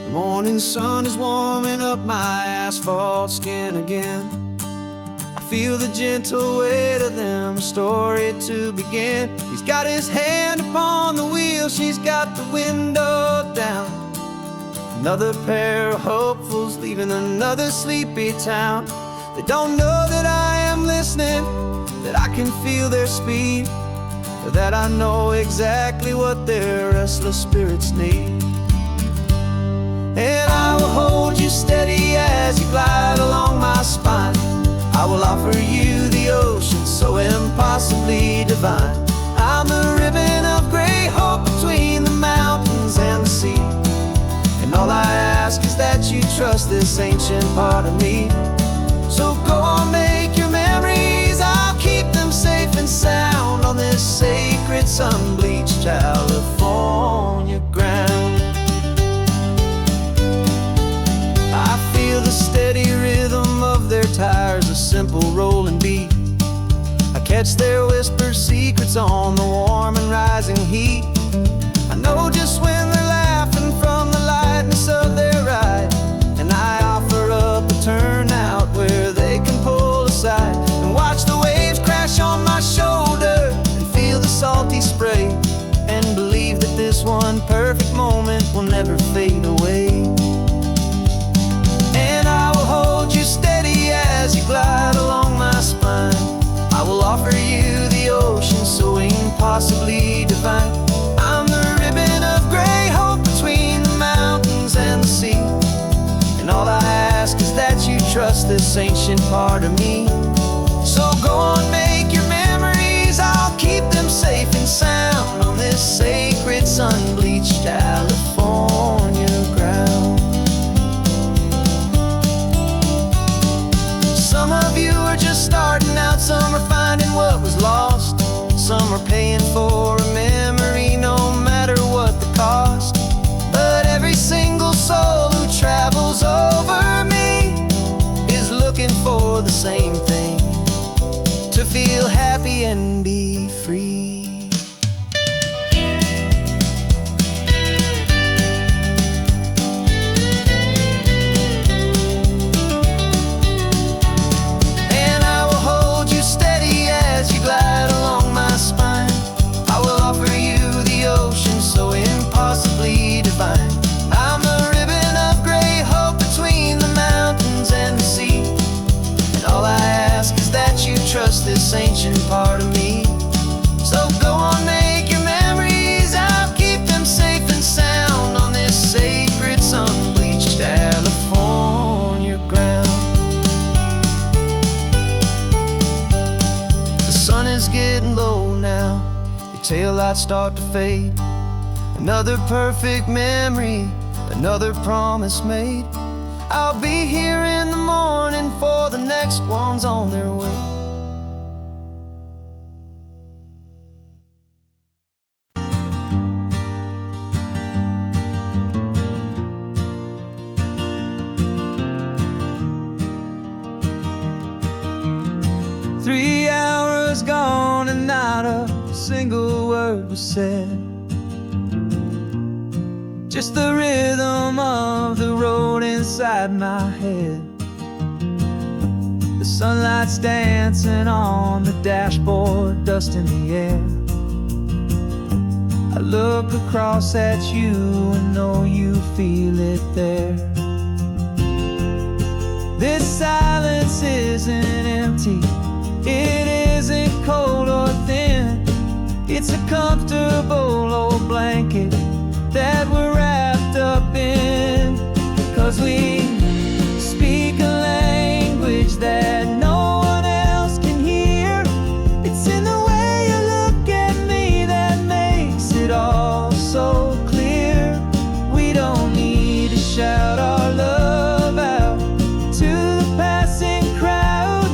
The morning sun is warming up my asphalt skin again. I feel the gentle weight of them, a story to begin. He's got his hand upon the wheel, she's got the window down. Another pair of hopefuls leaving another sleepy town. They don't know that I am listening, that I can feel their speed, or that I know exactly what their restless spirits need. And I will hold you steady as you glide along my spine. I will offer you the ocean so impossibly divine. I'm the ribbon of gray hope between the mountains and the sea. And all I ask is that you trust this ancient part of me. So go on, make your memories, I'll keep them safe and sound on this sacred sun-bleached California ground. I feel the steady rhythm of their tires, a simple rolling beat. I catch their whispered secrets on the warm and rising heat. I know just when they're laughing from the offer you the ocean so impossibly divine. I'm the ribbon of gray hope between the mountains and the sea. And all I ask is that you trust this ancient part of me. So go on, make your memories, I'll keep them safe and sound on this sacred sun-bleached California ground. Some of you are just starting out, some are finding what was lost, some are paying for a memory no matter what the cost. But every single soul who travels over me is looking for the same thing: to feel happy and be free. And I will hold you steady as you glide along my spine. I will offer you the ocean so impossibly divine. I'm the ribbon of gray hope between the mountains and the sea. And all I ask is that you trust this ancient part of me. So go on, make your memories, I'll keep them safe and sound on this sacred sun-bleached California ground. The sun is getting low now, your taillights start to fade. Another perfect memory, another promise made. I'll be here in the morning for the next ones on their way. Hours gone and not a single word was said. Just the rhythm of the road inside my head. The sunlight's dancing on the dashboard, dust in the air. I look across at you and know you feel it there. This silence isn't empty, it isn't cold or thin. It's a comfortable old blanket that we're wrapped up in. 'Cause we speak a language that no one else can hear. It's in the way you look at me that makes it all so clear. We don't need to shout our love out to the passing crowd.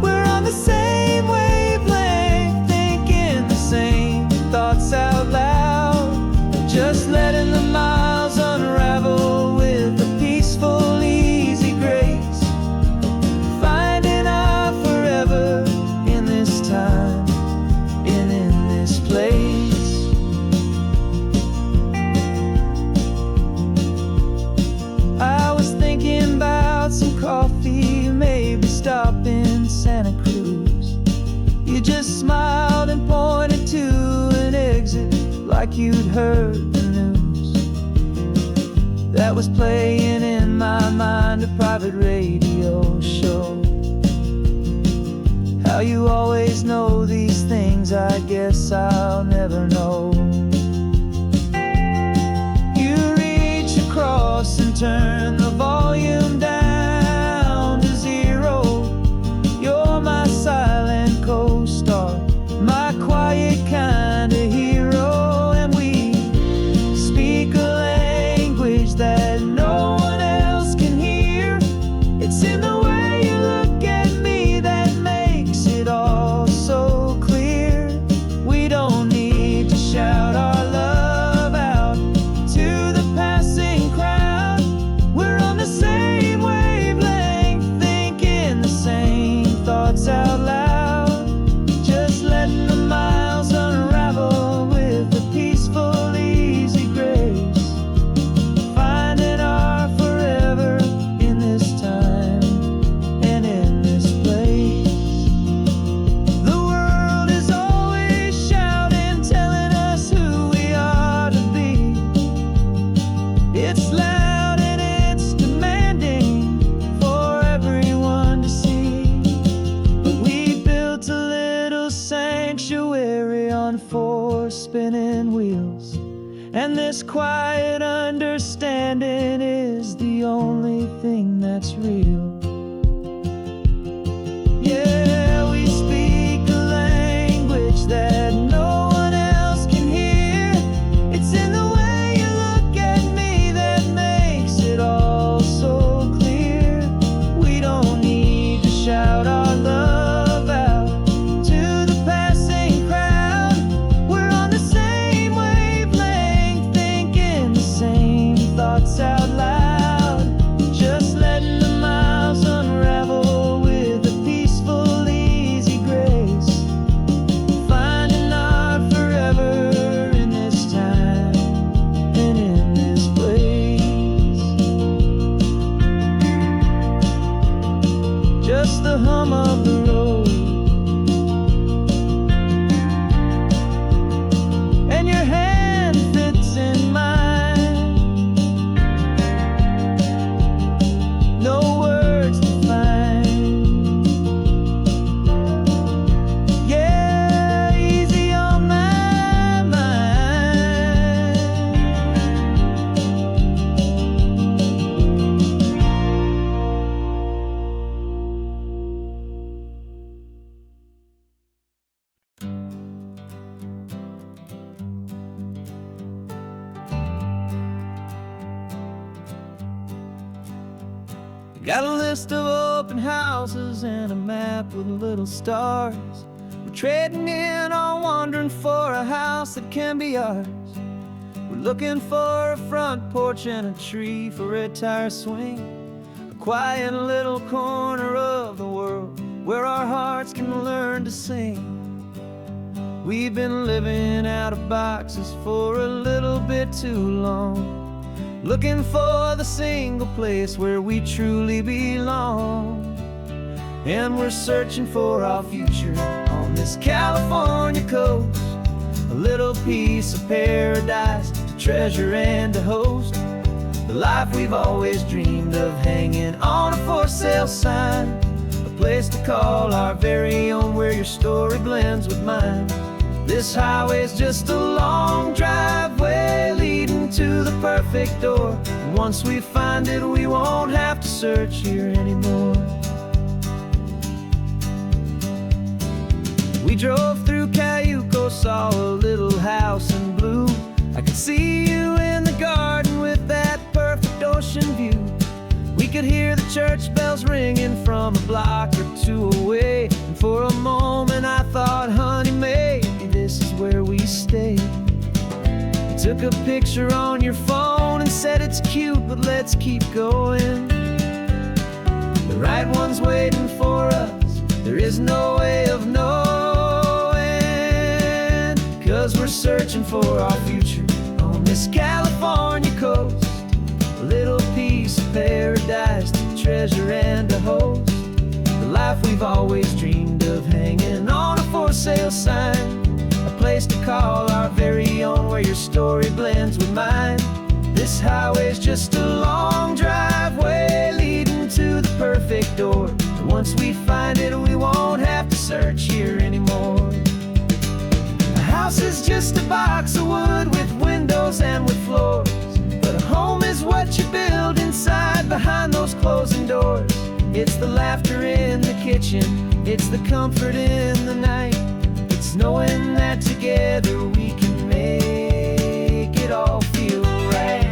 We're on the same wavelength, thinking the same thoughts out loud. Just letting the miles unravel with a peaceful, easy grace. Finding our forever in this time and in this place. I was thinking about some coffee, maybe stop in Santa Cruz. You just smiled and pointed to an exit like you'd heard the news. That was playing in my mind, a private radio show. How you always know these things, I guess I'll never know. You reach across and turn the volume down to zero. You're my silent co-star, my quiet kind of hero. And we speak a language that no one else can hear. It's in the way you look at me that makes it all so clear. We don't need to shout our love out to the passing crowd. We're sanctuary on four spinning wheels. And this quiet understanding is the only thing that's real. Yeah, we speak a language that no one else can hear. It's in the way you look at me that makes it all so clear. We don't need to shout our love out to the passing crowd. We're on the same wavelength, thinking the same thoughts out loud. Just letting the miles unravel with a peaceful, easy grace. Finding our forever in this time and in this place. Just the hum of the road and your hand fits in mine. No words to find. Yeah, easy on my mind. Got a list of open houses and a map with little stars. We're trading in or wandering for a house that can be ours. We're looking for a front porch and a tree for a tire swing. A quiet little corner of the world where our hearts can learn to sing. We've been living out of boxes for a little bit too long, looking for the single place where we truly belong. And we're searching for our future on this California coast, a little piece of paradise to treasure and to host. The life we've always dreamed of, hanging on a for sale sign, a place to call our very own where your story blends with mine. This highway's just a long driveway leading to the perfect door. And once we find it, we won't have to search here anymore. We drove through Cayuco, saw a little house in blue. I could see you in the garden with that perfect ocean view. We could hear the church bells ringing from a block or two away. And for a moment I thought, honey, maybe this is where we stay. You took a picture on your phone and said it's cute, but let's keep going. The right one's waiting for us, there is no way of knowing. 'Cause we're searching for our future on this California coast, a little piece of paradise to treasure and to host. The life we've always dreamed of, hanging on a for sale sign, a place to call our very own where your story blends with mine. This highway's just a long driveway leading to the perfect door. And once we find it, we won't have to search here anymore. A house is just a box of wood with windows and with floors, but a home is what you build inside behind those closing doors. It's the laughter in the kitchen, it's the comfort in the night. It's knowing that together we can make it all feel right.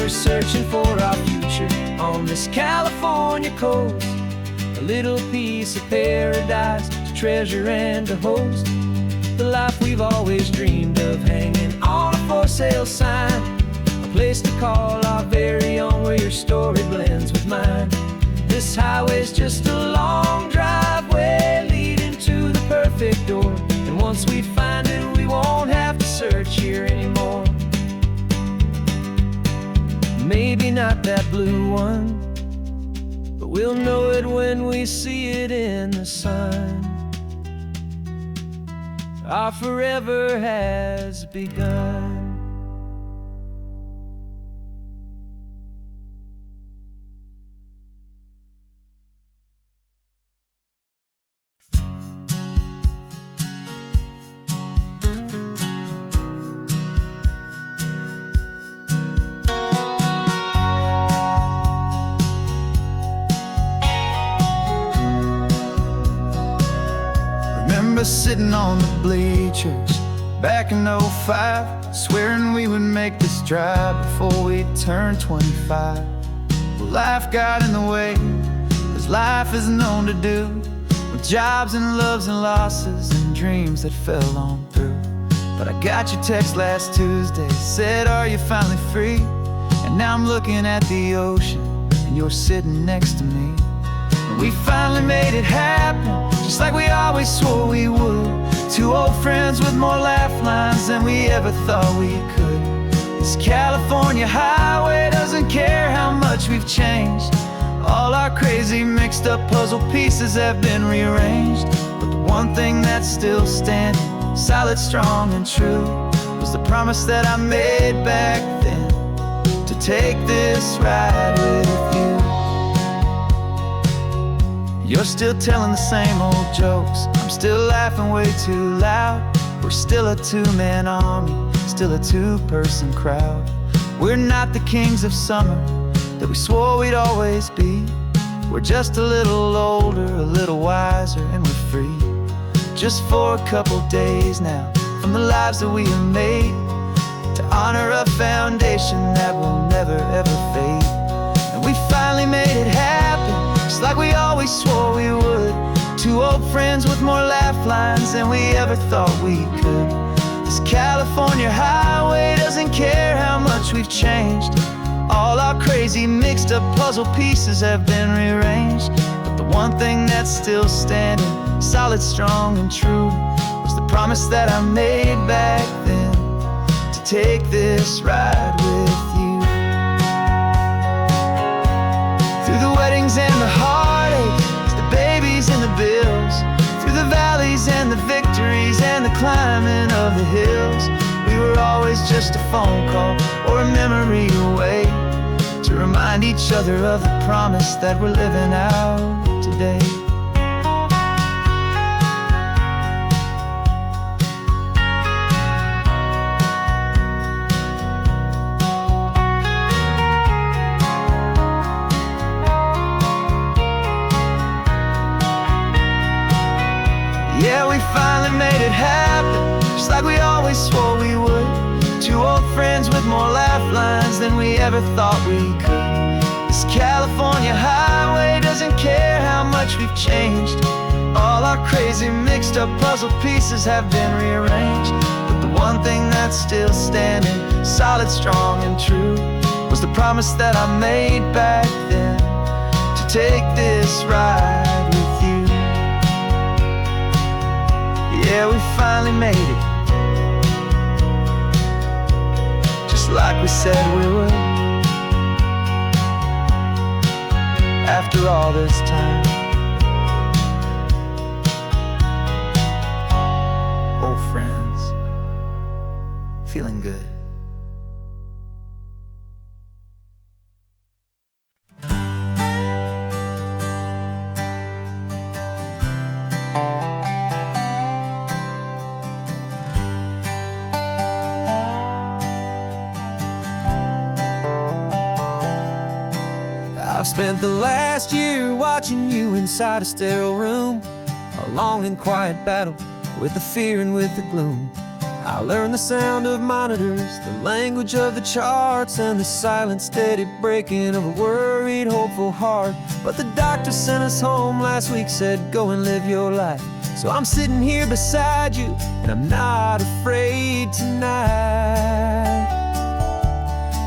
Searching for our future on this California coast, a little piece of paradise to treasure and to host. The life we've always dreamed of, hanging on a for sale sign, a place to call our very own where your story blends with mine. This highway's just a long driveway leading to the perfect door. And once we find it, we won't have to search here here anymore. Maybe not that blue one, but we'll know it when we see it in the sun. Our forever has begun. Remember sitting on the bleachers back in '05, swearing we would make this drive before we turned 25. Well, life got in the way, as life is known to do, with jobs and loves and losses and dreams that fell on through. But I got your text last Tuesday, said, are you finally free? And now I'm looking at the ocean, and you're sitting next to me. And we finally made it happen, just like we always swore we would. Two old friends with more laugh lines than we ever thought we could. This California highway doesn't care how much we've changed. All our crazy mixed up puzzle pieces have been rearranged. But the one thing that's still standing, solid, strong, and true, was the promise that I made back then, to take this ride with you. You're still telling the same old jokes, I'm still laughing way too loud. We're still a two-man army, still a two-person crowd. We're not the kings of summer that we swore we'd always be. We're just a little older, a little wiser, and we're free. Just for a couple days now, from the lives that we have made, to honor a foundation that will never ever fade. And we finally made it happen, just like we always swore we would. Two old friends with more laugh lines than we ever thought we could. This California highway doesn't care how much we've changed. All our crazy mixed up puzzle pieces have been rearranged. But the one thing that's still standing, solid, strong, and true, was the promise that I made back then, to take this ride with you. Through the weddings and the heartaches, the babies and the bills, through the valleys and the victories and the climbing of the hills, we were always just a phone call or a memory away, to remind each other of the promise that we're living out today. Yeah, we finally made it happen, just like we always swore we would. Two old friends with more laugh lines than we ever thought we could. This California highway doesn't care how much we've changed. All our crazy mixed up puzzle pieces have been rearranged. But the one thing that's still standing, solid, strong, and true, was the promise that I made back then, to take this ride with you. Yeah, we finally made it, just like we said we would. After all this time, old friends, feeling good. I've spent the last year watching you inside a sterile room, a long and quiet battle with the fear and with the gloom. I learned the sound of monitors, the language of the charts, and the silent, steady breaking of a worried, hopeful heart. But the doctor sent us home last week, said, go and live your life. So I'm sitting here beside you, and I'm not afraid tonight.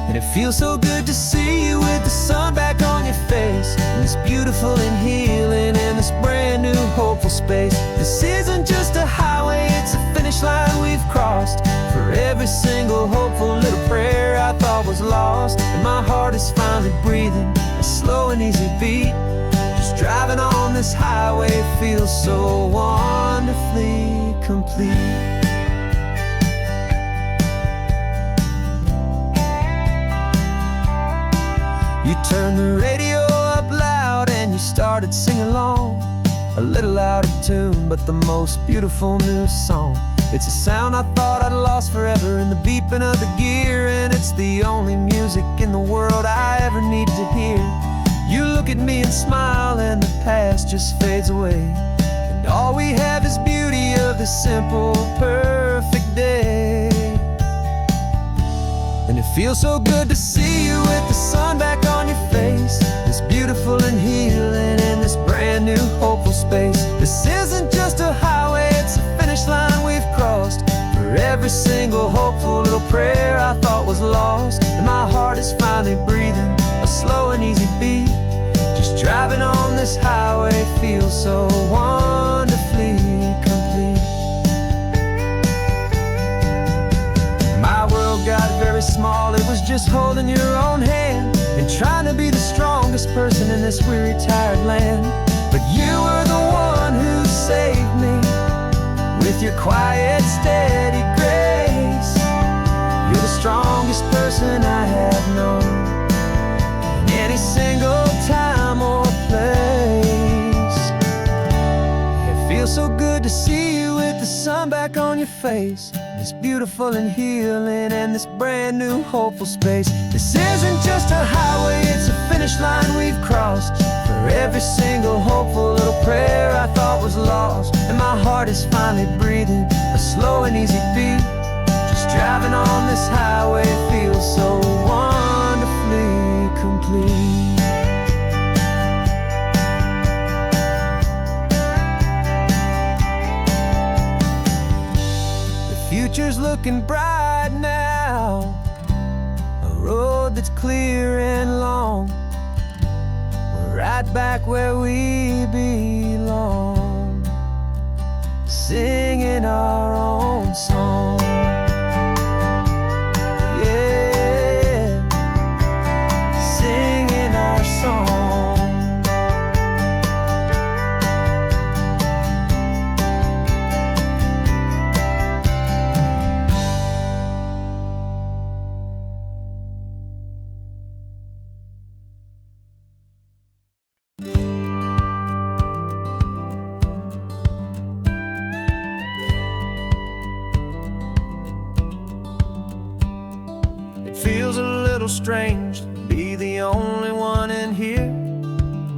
And it feels so good to see you with the sun back on your face, and this beautiful and healing in this brand new hopeful space. This isn't just a highway, it's a finish line we've crossed. For every single hopeful little prayer I thought was lost. And my heart is finally breathing a slow and easy beat. Just driving on this highway feels so wonderfully complete. You turned the radio up loud and you started singing along, a little out of tune, but the most beautiful new song. It's a sound I thought I'd lost forever in the beeping of the gear, and it's the only music in the world I ever need to hear. You look at me and smile and the past just fades away, and all we have is beauty of this simple, perfect day. And it feels so good to see you with the sun back on your face, this beautiful and healing in this brand new hopeful space. This isn't just a highway, it's a finish line we've crossed. For every single hopeful little prayer I thought was lost, and my heart is finally breathing a slow and easy beat. Just driving on this highway feels so wonderfully complete. My world got very small, it was just holding your own hand and trying to be the strongest person in this weary, tired land. But you were the one who saved me with your quiet, steady grace. You're the strongest person I have known in any single time or place. It feels so good to see you with the sun back on your face, this beautiful and healing and this brand new hopeful space. This isn't just a highway, it's a finish line we've crossed. For every single hopeful little prayer I thought was lost, and my heart is finally breathing a slow and easy beat. Just driving on this highway feels so wonderfully complete. Future's looking bright now, a road that's clear and long. We're right back where we belong, singing our own song. Yeah, singing our song. Feels a little strange to be the only one in here.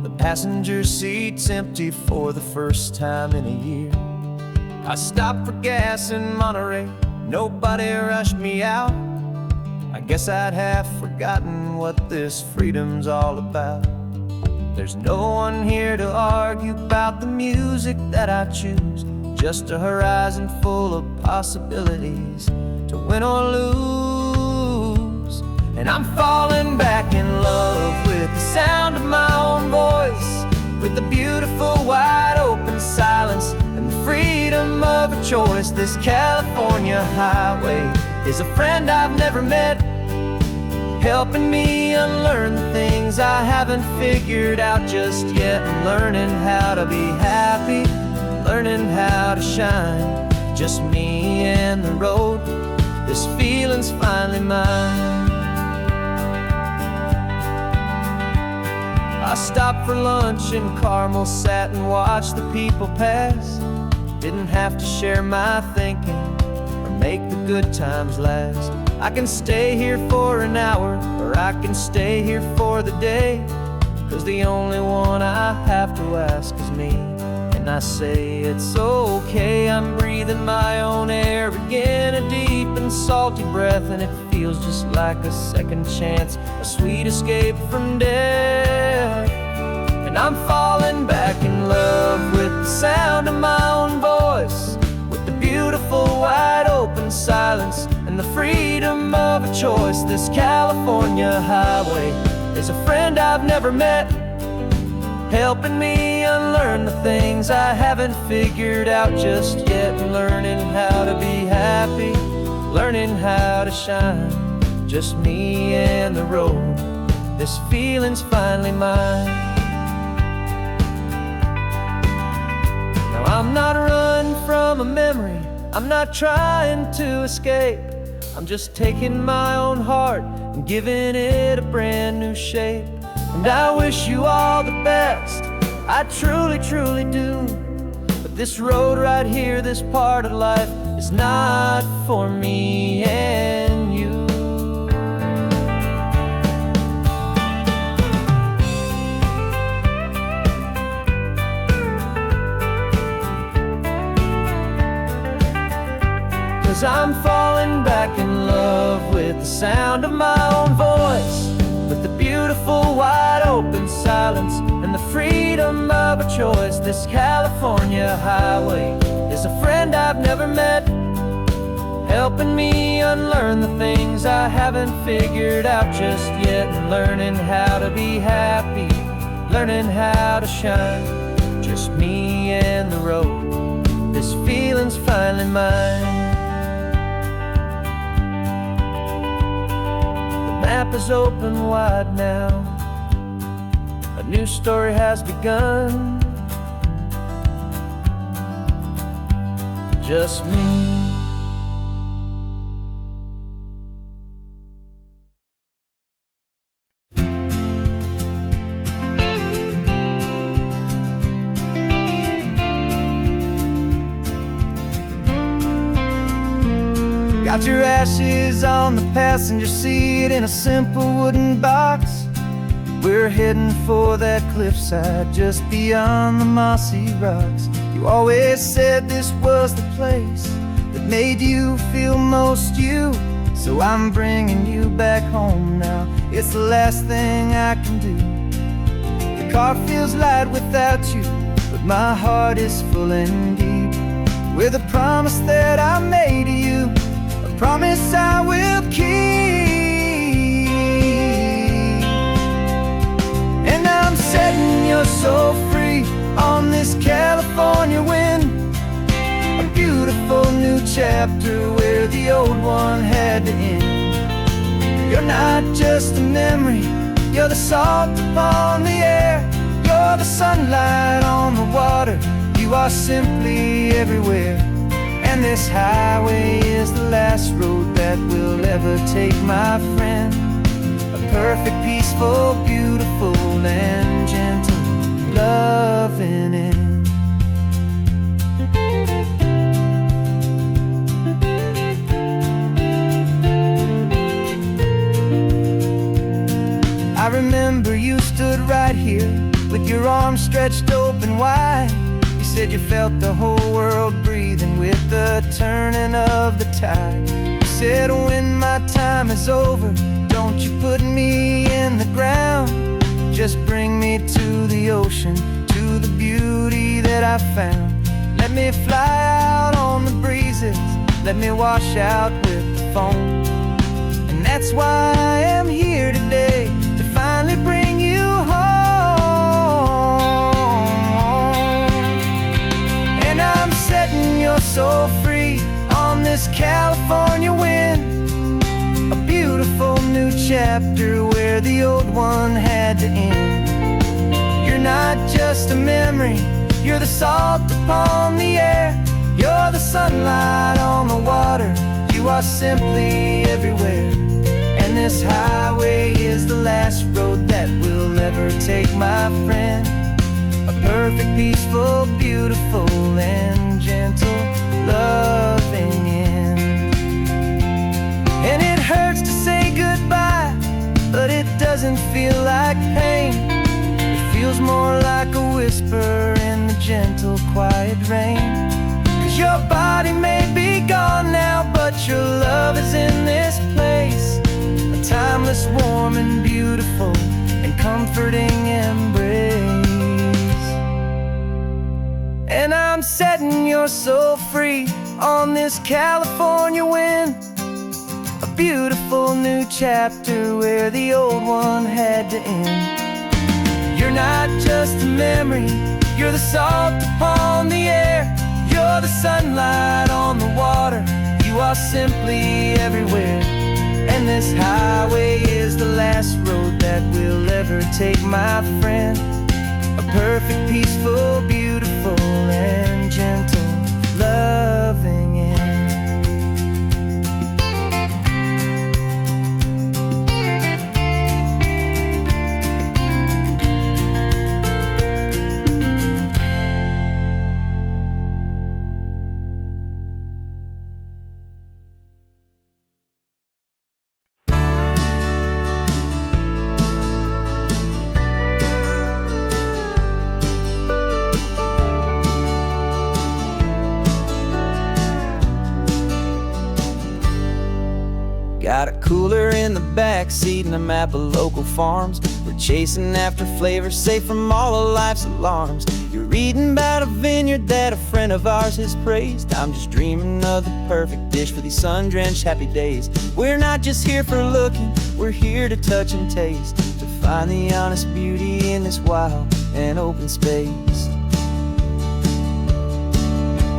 The passenger seat's empty for the first time in a year. I stopped for gas in Monterey, nobody rushed me out. I guess I'd have forgotten what this freedom's all about. There's no one here to argue about the music that I choose, just a horizon full of possibilities to win or lose. And I'm falling back in love with the sound of my own voice, with the beautiful wide open silence and the freedom of a choice. This California highway is a friend I've never met, helping me unlearn the things I haven't figured out just yet. I'm learning how to be happy, learning how to shine, just me and the road. This feeling's finally mine. I stopped for lunch in Carmel, sat and watched the people pass. Didn't have to share my thinking or make the good times last. I can stay here for an hour, or I can stay here for the day, 'cause the only one I have to ask is me. And I say it's okay, I'm breathing my own air again, a deep and salty breath, and it feels just like a second chance, a sweet escape from death. And I'm falling back in love with the sound of my own voice, with the beautiful wide open silence and the freedom of a choice. This California highway is a friend I've never met, helping me unlearn the things I haven't figured out just yet. Learning how to be happy, learning how to shine. Just me and the road, this feeling's finally mine. Now I'm not running from a memory, I'm not trying to escape. I'm just taking my own heart and giving it a brand new shape. And I wish you all the best, I truly, truly do. But this road right here, this part of life, is not for me and you. Cause I'm falling back in love with the sound of my own voice, with the beautiful wide open silence and the freedom of a choice. This California highway is a friend I've never met, helping me unlearn the things I haven't figured out just yet, and learning how to be happy, learning how to shine. Just me and the road, this feeling's finally mine. The map is open wide now, a new story has begun. Just me. Got your ashes on the passenger seat in a simple wooden box. We're heading for that cliffside just beyond the mossy rocks. You always said this was the place that made you feel most you. So I'm bringing you back home now, it's the last thing I can do. The car feels light without you, but my heart is full and deep with a promise that I made to you, a promise I will keep. And I'm setting your soul free on this California wind, a beautiful new chapter where the old one had to end. You're not just a memory, you're the salt upon the air, you're the sunlight on the water, you are simply everywhere. And this highway is the last road that we'll ever take, my friend. A perfect, peaceful, beautiful, and gentle loving end. I remember you stood right here with your arms stretched open wide. You said you felt the whole world breathing with the turning of the tide. You said when my time is over, don't you put me in the ground, just bring me to the ocean, to the beauty that I found. Let me fly out on the breezes, let me wash out with the foam. And that's why I am here today, to finally bring you home. And I'm setting your soul free on this California wind, a beautiful new chapter where the old one had to end. You're not just a memory, you're the salt upon the air, you're the sunlight on the water, you are simply everywhere. And this highway is the last road that we'll ever take, my friend. A perfect, peaceful, beautiful, and gentle loving end. And it hurts to say goodbye, but it doesn't feel like pain. It feels more like a whisper in the gentle, quiet rain. 'Cause your body may be gone now, but your love is in this place, a timeless, warm, and beautiful, and comforting embrace. And I'm setting your soul free on this California wind, a beautiful new chapter where the old one had to end. You're not just a memory, you're the salt upon the air, you're the sunlight on the water, you You are simply everywhere, and this highway is the last road that we'll ever take, my friend. A perfect, peaceful, beautiful, and gentle, loving end. Got a cooler in the back seat and a map of local farms. We're chasing after flavors safe from all of life's alarms. You're reading about a vineyard that a friend of ours has praised. I'm just dreaming of the perfect dish for these sun-drenched happy days. We're not just here for looking, we're here to touch and taste, to find the honest beauty in this wild and open space.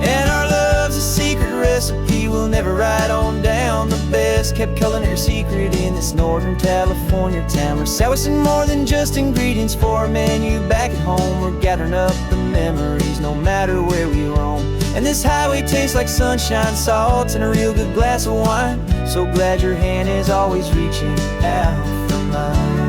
And our love's a secret recipe we'll never write on down. The best kept culinary secret in this Northern California town. We're selling more than just ingredients for a menu back at home. We're gathering up the memories no matter where we roam. And this highway tastes like sunshine, salt, and a real good glass of wine. So glad your hand is always reaching out for mine.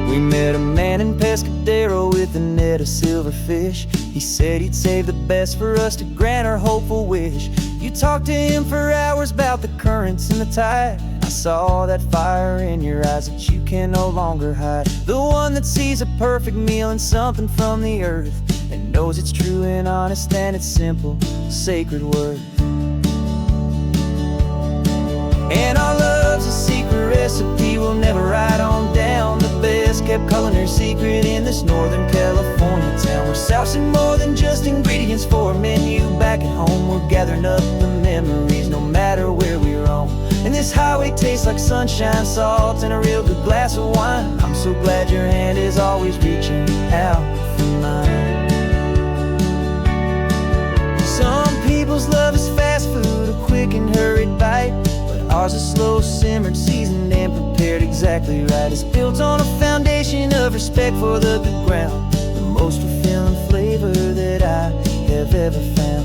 We met a man in Pescadero with a net of silverfish. He said he'd save the best for us to grant our hopeful wish. You talked to him for hours about the currents and the tide. I saw that fire in your eyes that you can no longer hide. The one that sees a perfect meal in something from the earth, and knows it's true and honest and it's simple, sacred worth. And our love's a secret recipe we'll never write on down. The best kept culinary secret in this Northern California town. We're sourcing more than just ingredients for a menu back at home. We're gathering up the memories no matter where we roam. And this highway tastes like sunshine, salt, and a real good glass of wine. I'm so glad your hand is always reaching out for mine. Some people's love is fast food, a quick and hurried bite. Ours is slow, simmered, seasoned, and prepared exactly right. It's built on a foundation of respect for the good ground, the most fulfilling flavor that I have ever found.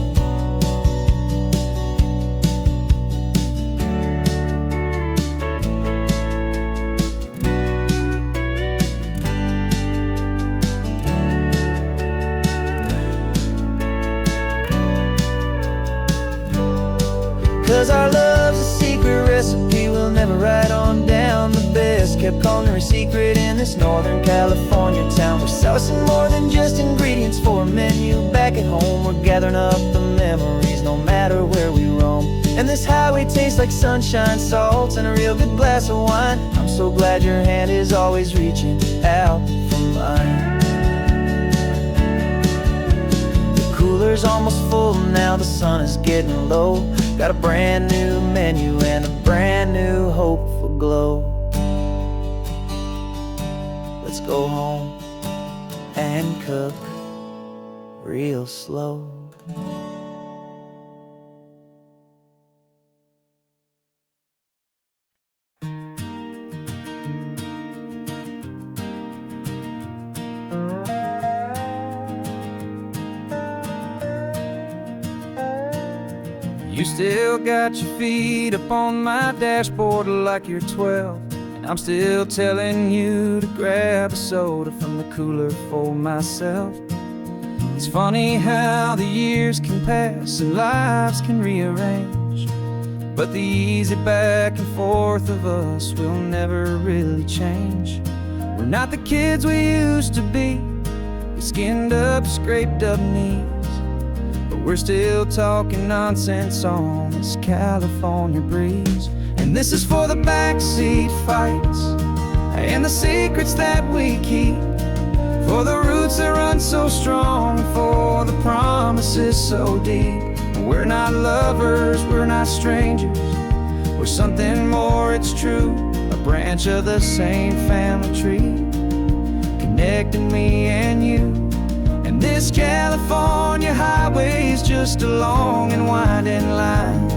'Cause our love's a secret recipe we'll never write on down. The best kept culinary secret in this Northern California town. We're sourcing more than just ingredients for a menu back at home. We're gathering up the memories no matter where we roam. And this highway tastes like sunshine, salt, and a real good glass of wine. I'm so glad your hand is always reaching out for mine. The cooler's almost full now, the sun is getting low. Got a brand new menu and a brand new hopeful glow. Let's go home and cook real slow. You still got your feet up on my dashboard like you're 12, and I'm still telling you to grab a soda from the cooler for myself. It's funny how the years can pass and lives can rearrange, but the easy back and forth of us will never really change. We're not the kids we used to be, with skinned up, scraped up knees, but we're still talking nonsense on this California breeze. And this is for the backseat fights and the secrets that we keep, for the roots that run so strong, for the promises so deep. We're not lovers, we're not strangers, we're something more, it's true. A branch of the same family tree, connecting me and you. And This California highway is just a long and winding line,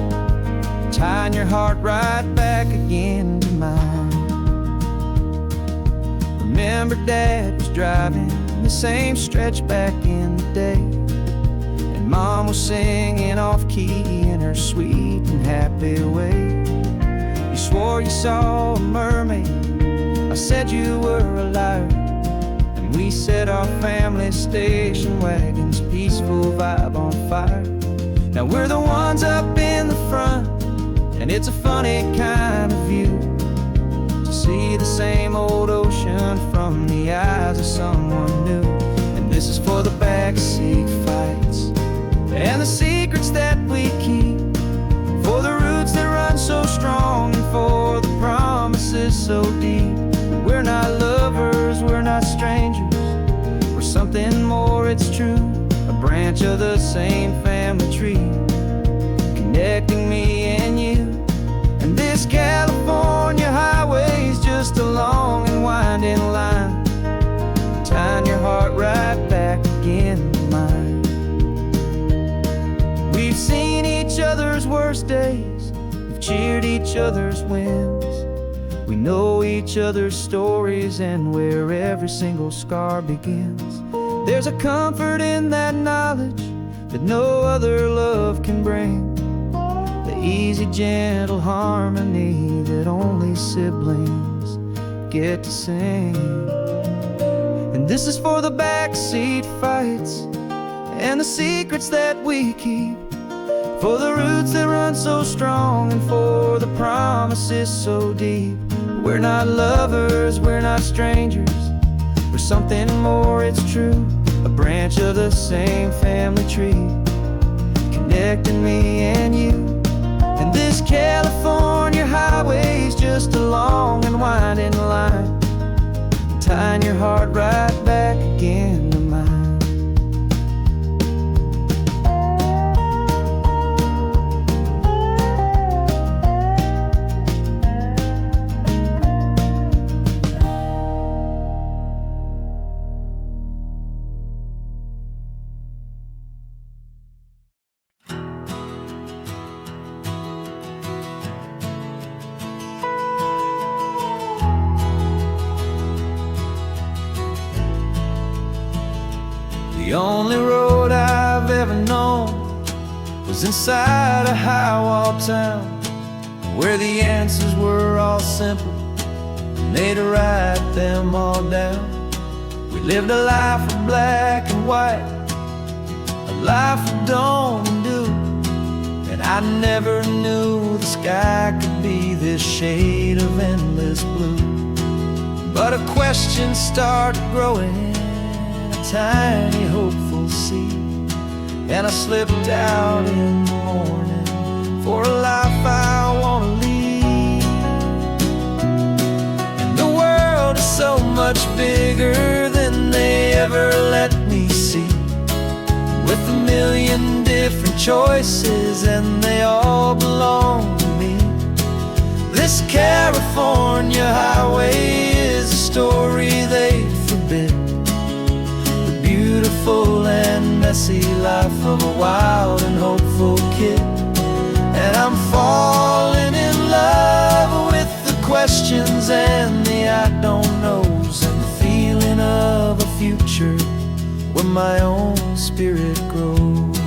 tying your heart right back again to mine. Remember Dad was driving the same stretch back in the day, and Mom was singing off-key in her sweet and happy way. You swore you saw a mermaid, I said you were a liar, and we set our family station wagon's peaceful vibe on fire. Now we're the ones up in the front, and it's a funny kind of view to see the same old ocean from the eyes of someone new. And this is for the backseat fights and the secrets that we keep, for the roots that run so strong and for the promises so deep. We're not lovers, we're not strangers, we're something more, it's true. A branch of the same family tree, connecting me and you. And this California highway is just a long and winding line, tying your heart right back again to mine. We've seen each other's worst days, we've cheered each other's wins. We know each other's stories and where every single scar begins. There's a comfort in that knowledge that no other love can bring, the easy, gentle harmony that only siblings get to sing. And this is for the backseat fights and the secrets that we keep, for the roots that run so strong and for the promises so deep. We're not lovers, we're not strangers, we're something more, it's true. A branch of the same family tree, connecting me and you. And this California highway is just a long and winding line, tying your heart right back again to mine. The only road I've ever known was inside a high-wall town, where the answers were all simple and they'd write them all down. We lived a life of black and white, a life of dawn and dew, and I never knew the sky could be this shade of endless blue. But a question started growing, tiny hopeful seed, and I slipped out in the morning for a life I want to lead. And the world is so much bigger than they ever let me see, with a million different choices and they all belong to me. This California highway is a story they forbid, beautiful and messy life of a wild and hopeful kid. And I'm falling in love with the questions and the I don't knows, and the feeling of a future where my own spirit grows.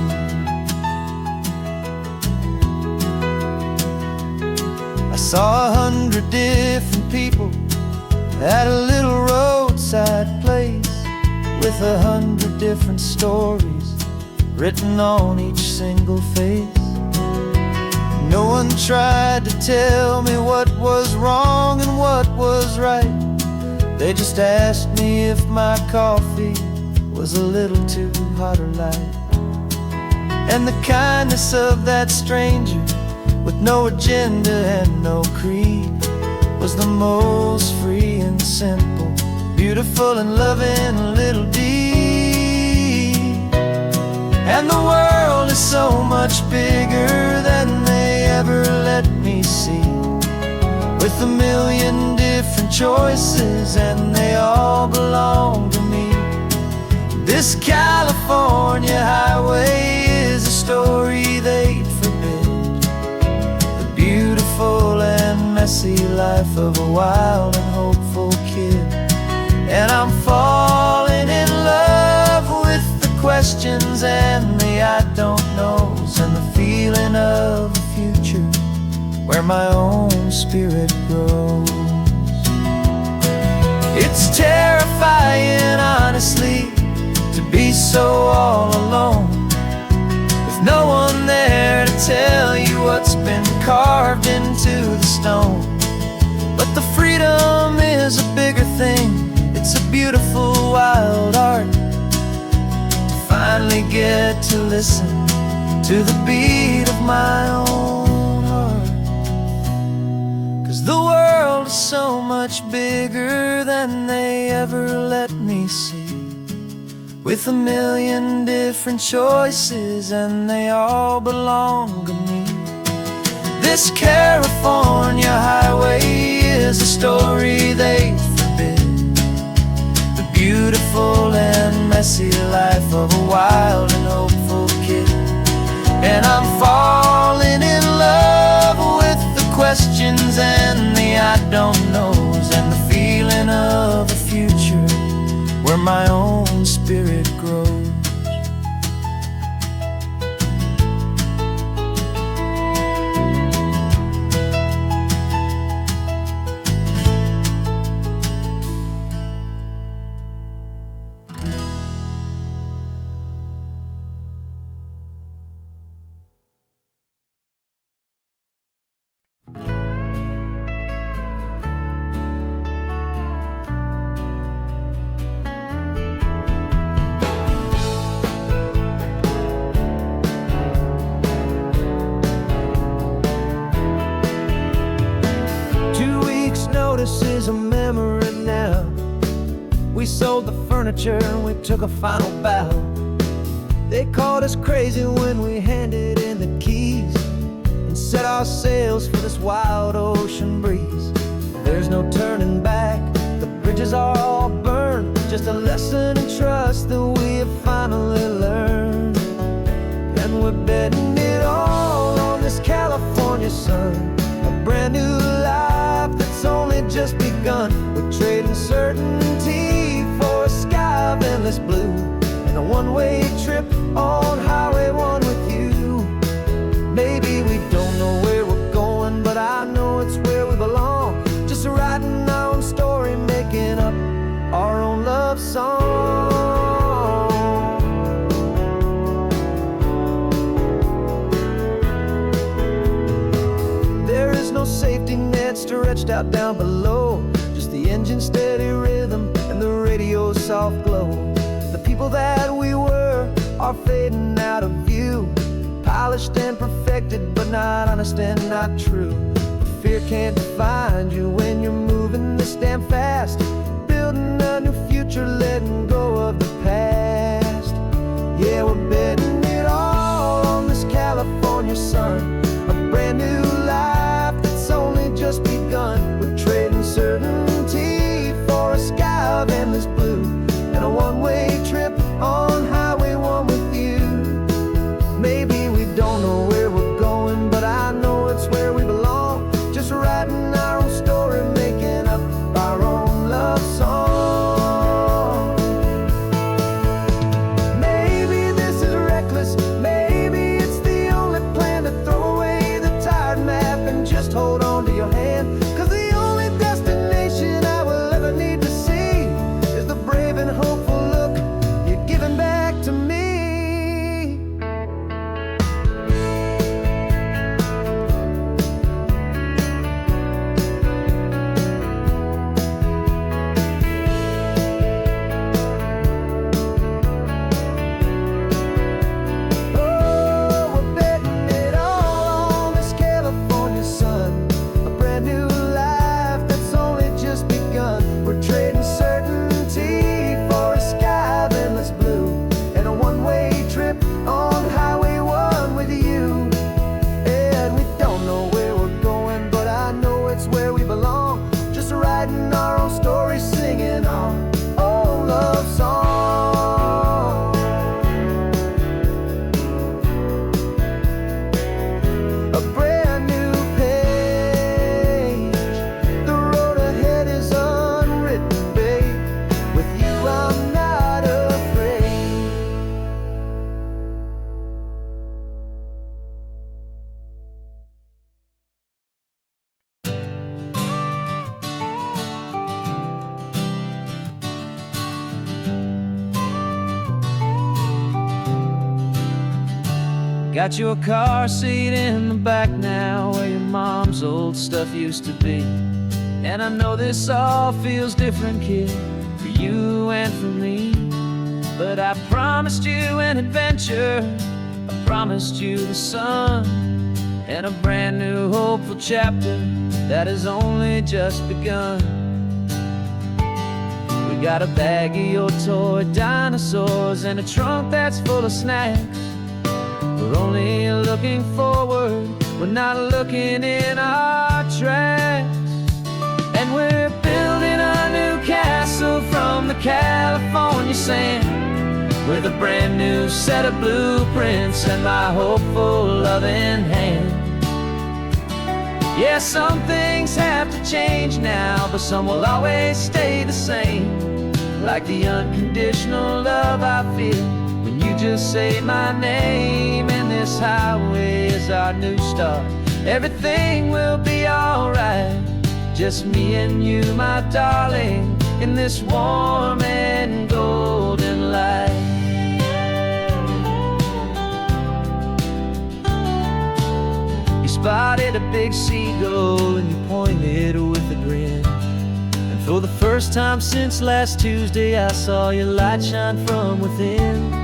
I saw 100 different people at a little roadside place, with 100 different stories written on each single face. No one tried to tell me what was wrong and what was right. They just asked me if my coffee was a little too hot or light. And the kindness of that stranger, with no agenda and no creed, was the most free and simple, beautiful and loving little deed. And the world is so much bigger than they ever let me see, with a million different choices and they all belong to me. This This California highway is a story they'd forbid. The beautiful and messy life of a wild and hopeful kid. And I'm falling in love with the questions and the I don't knows, and the feeling of a future where my own spirit grows. It's terrifying, honestly, to be so all alone, with no one there to tell you what's been carved into the stone. But the freedom is a bigger thing. It's a beautiful wild art to finally get to listen to the beat of my own heart. 'Cause the world is so much bigger than they ever let me see, with a million different choices and they all belong to me. This California highway is a story they forbid. The beautiful and messy life of a wild and hopeful kid. And I'm falling in love with the questions and the I don't knows, and the feeling of a future where my own spirit grows. Notice is a memory now. We sold the furniture and we took a final bow. They called us crazy when we handed in the keys and set our sails for this wild ocean breeze. There's no turning back, the bridges are all burned, just a lesson in trust that we have finally learned. And we're betting it all on this California sun, a brand new life that's only just begun. We're trading certainty for a sky of endless blue, and a one-way trip on Highway 1 with you. Maybe we don't know where we're going, but I know it's where we belong. Just writing our own story, making up our own love song. There is no safety net stretched out down below, just the engine's steady rhythm and the radio's soft glow. The people that we were are fading out of view, polished and perfected, but not honest and not true. Fear can't find you when you're moving this damn fast, building a new future, letting go of the past. Yeah, we're betting it all on this California sun, a brand new life that's only just begun. We're trading certainty for a sky of endless blue, and a one-way trip on Highway 1 with you. Maybe we don't know where we're going, but I know it's where we belong. Just writing our own story, making up our own love song. Maybe this is a brand new page. The road ahead is unwritten, babe. With you I'm not afraid. Got your car seat in the back now, where your mom's old stuff used to be. And I know this all feels different, kid, for you and for me. But I promised you an adventure, I promised you the sun, and a brand new hopeful chapter that has only just begun. We got a bag of your toy dinosaurs and a trunk that's full of snacks. We're only looking forward, we're not looking in our tracks. And we're building a new castle from the California sand, with a brand new set of blueprints and my hopeful loving hand. Yeah, some things have to change now, but some will always stay the same. Like the unconditional love I feel when you just say my name. And this highway is our new start. Everything will be alright, just me and you, my darling, in this warm and golden light. You spotted a big seagull and you pointed with a grin. And for the first time since last Tuesday, I saw your light shine from within.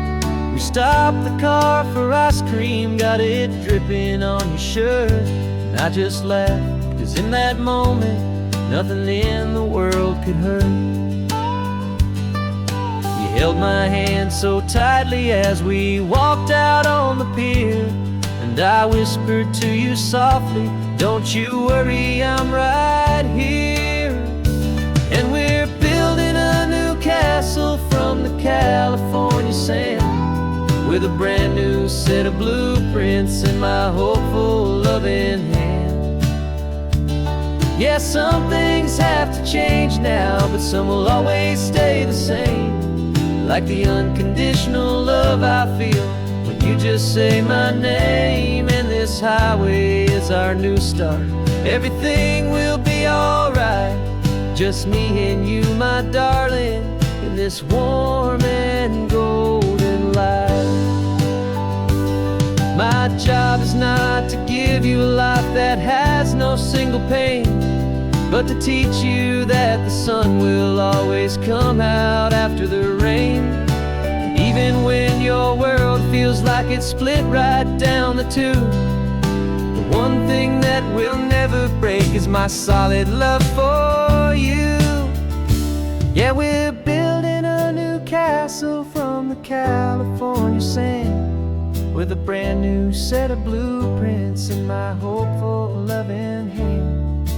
We stopped the car for ice cream, got it dripping on your shirt. And I just laughed, 'cause in that moment, nothing in the world could hurt. You held my hand so tightly as we walked out on the pier, and I whispered to you softly, don't you worry, I'm right here. And we're building a new castle from the California sand, with a brand new set of blueprints in my hopeful loving hand. Yeah, some things have to change now, but some will always stay the same. Like the unconditional love I feel when you just say my name. And this highway is our new start. Everything will be alright, just me and you, my darling, in this warm and golden light. My job is not to give you a life that has no single pain, but to teach you that the sun will always come out after the rain. And even when your world feels like it's split right down the two, the one thing that will never break is my solid love for you. Yeah, we're building a new castle from the California sand, with a brand new set of blueprints in my hopeful loving hand.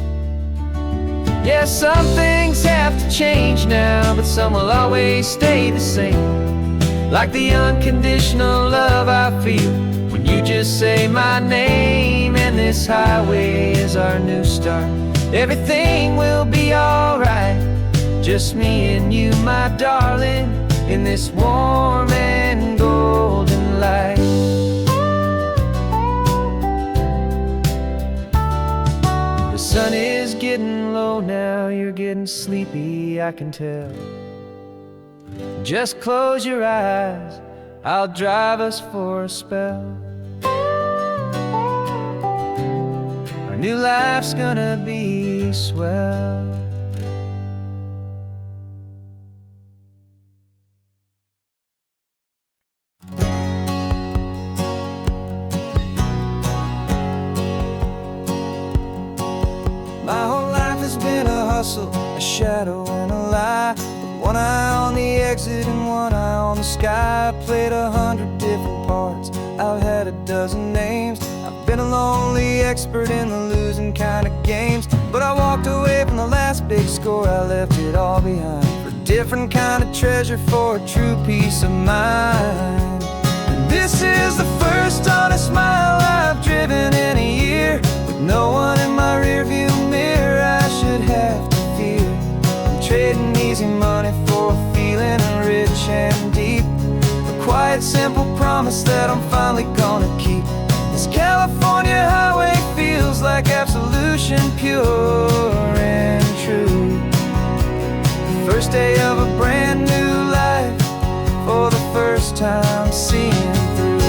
Yeah, some things have to change now, but some will always stay the same. Like the unconditional love I feel when you just say my name. And this highway is our new start. Everything will be alright, just me and you, my darling, in this warm and golden light. The sun is getting low now, you're getting sleepy, I can tell. Just close your eyes, I'll drive us for a spell. Our new life's gonna be swell. My whole life has been a hustle, a shadow and a lie, with one eye on the exit and one eye on the sky. I played 100 different parts, I've had a dozen names. I've been a lonely expert in the losing kind of games, but I walked away from the last big score, I left it all behind for a different kind of treasure, for a true peace of mind. And this is the first honest mile I've driven in a year. promise that I'm finally gonna keep. This California highway feels like absolution, pure and true. The first day of a brand new life, for the first time seeing through.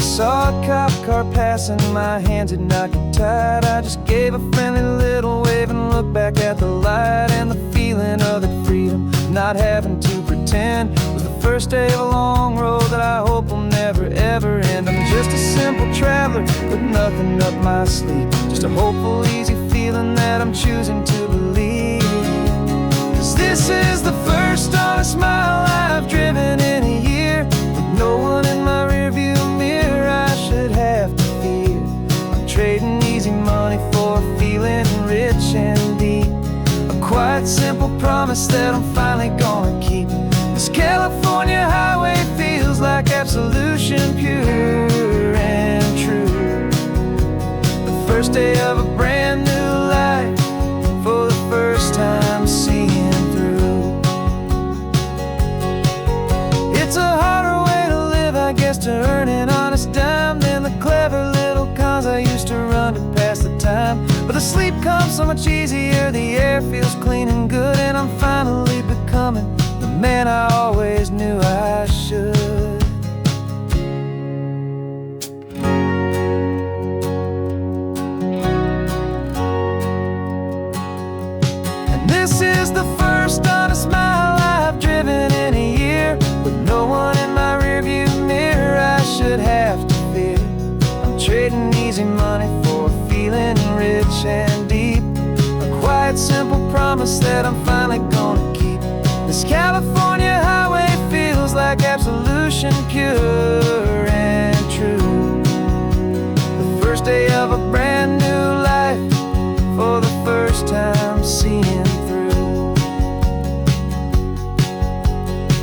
Saw a cop car passing, my hands had not got tied. I just gave a friendly little wave and looked back at the light. And the feeling of that freedom, not having to pretend, was the first day of a long road that I hope will never ever end. I'm just a simple traveler with nothing up my sleeve, just a hopeful, easy feeling that I'm choosing to believe. 'Cause this is the first honest mile I've driven in a year, with no one in my rearview mirror I should have to fear. I'm trading easy money for feeling rich and deep, a quiet, simple promise that I'm finally gonna keep. This California highway feels like absolution, pure and true. The first day of a brand new life, for the first time seeing through. It's a harder way to live, I guess, to earn an honest dime than the clever little cons I used to run to pass the time. But the sleep comes so much easier, the air feels clean and good, and I'm finally becoming the man I always knew I should. And this is the first honest mile I've driven in a year, with no one in my rearview mirror I should have to fear. I'm trading easy money for feeling rich and deep, a quiet, simple promise that I'm finally gonna keep. This California highway feels like absolution, pure and true. The first day of a brand new life, for the first time seeing through.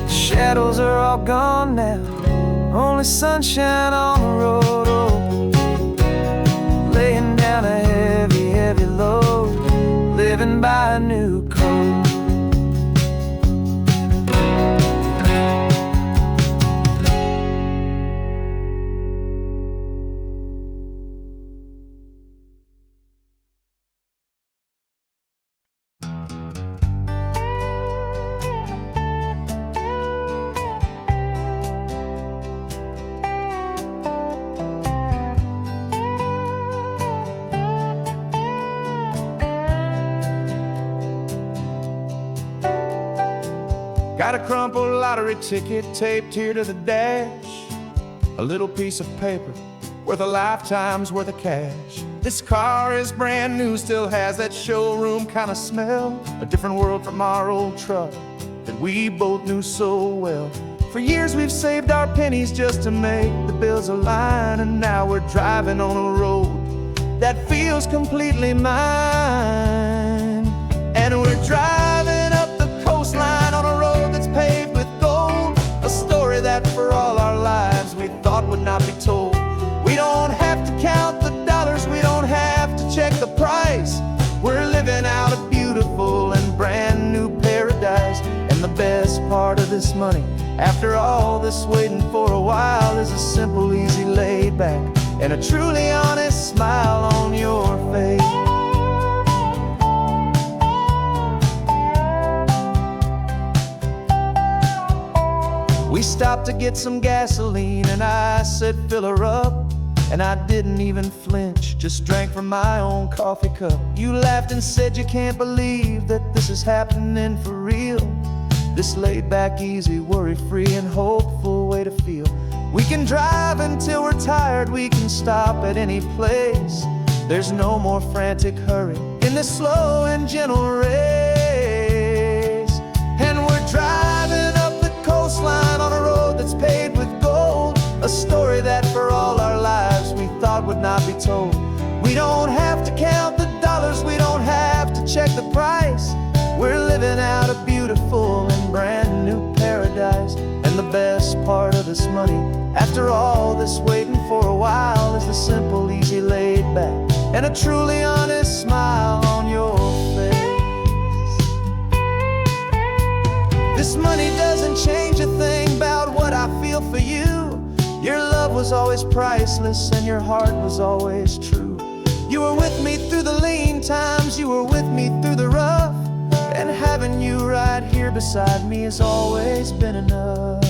The shadows are all gone now, only sunshine on the road. Oh, laying down a heavy, heavy load, living by a new code. Got a crumpled lottery ticket taped here to the dash, a little piece of paper worth a lifetime's worth of cash. This car is brand new, still has that showroom kind of smell, a different world from our old truck that we both knew so well. For years we've saved our pennies just to make the bills align, and now we're driving on a road that feels completely mine. And we're driving up the coastline on a road that's paved with gold, a story that for all our lives we thought would not be told. We don't have to count the dollars, we don't have to check the price. We're living out a beautiful and brand new paradise. And the best part of this money, after all this waiting for a while, is a simple, easy, laid back, and a truly honest smile on your face. We stopped to get some gasoline, and I said, fill her up. And I didn't even flinch, just drank from my own coffee cup. You laughed and said you can't believe that this is happening for real. This laid back, easy, worry-free and hopeful way to feel. We can drive until we're tired, we can stop at any place. There's no more frantic hurry in this slow and gentle race. And we're driving up the coastline on a road that's paved with gold, a story that for all our lives we thought would not be told. We don't have to count the dollars, we don't have to check the price. We're living out a beautiful and brand new paradise. And the best part of this money, after all this waiting for a while, is the simple, easy, laid back, and a truly honest smile on your face. money doesn't change a thing about what I feel for you. Your love was always priceless and your heart was always true. You were with me through the lean times, you were with me through the rough, and having you right here beside me has always been enough.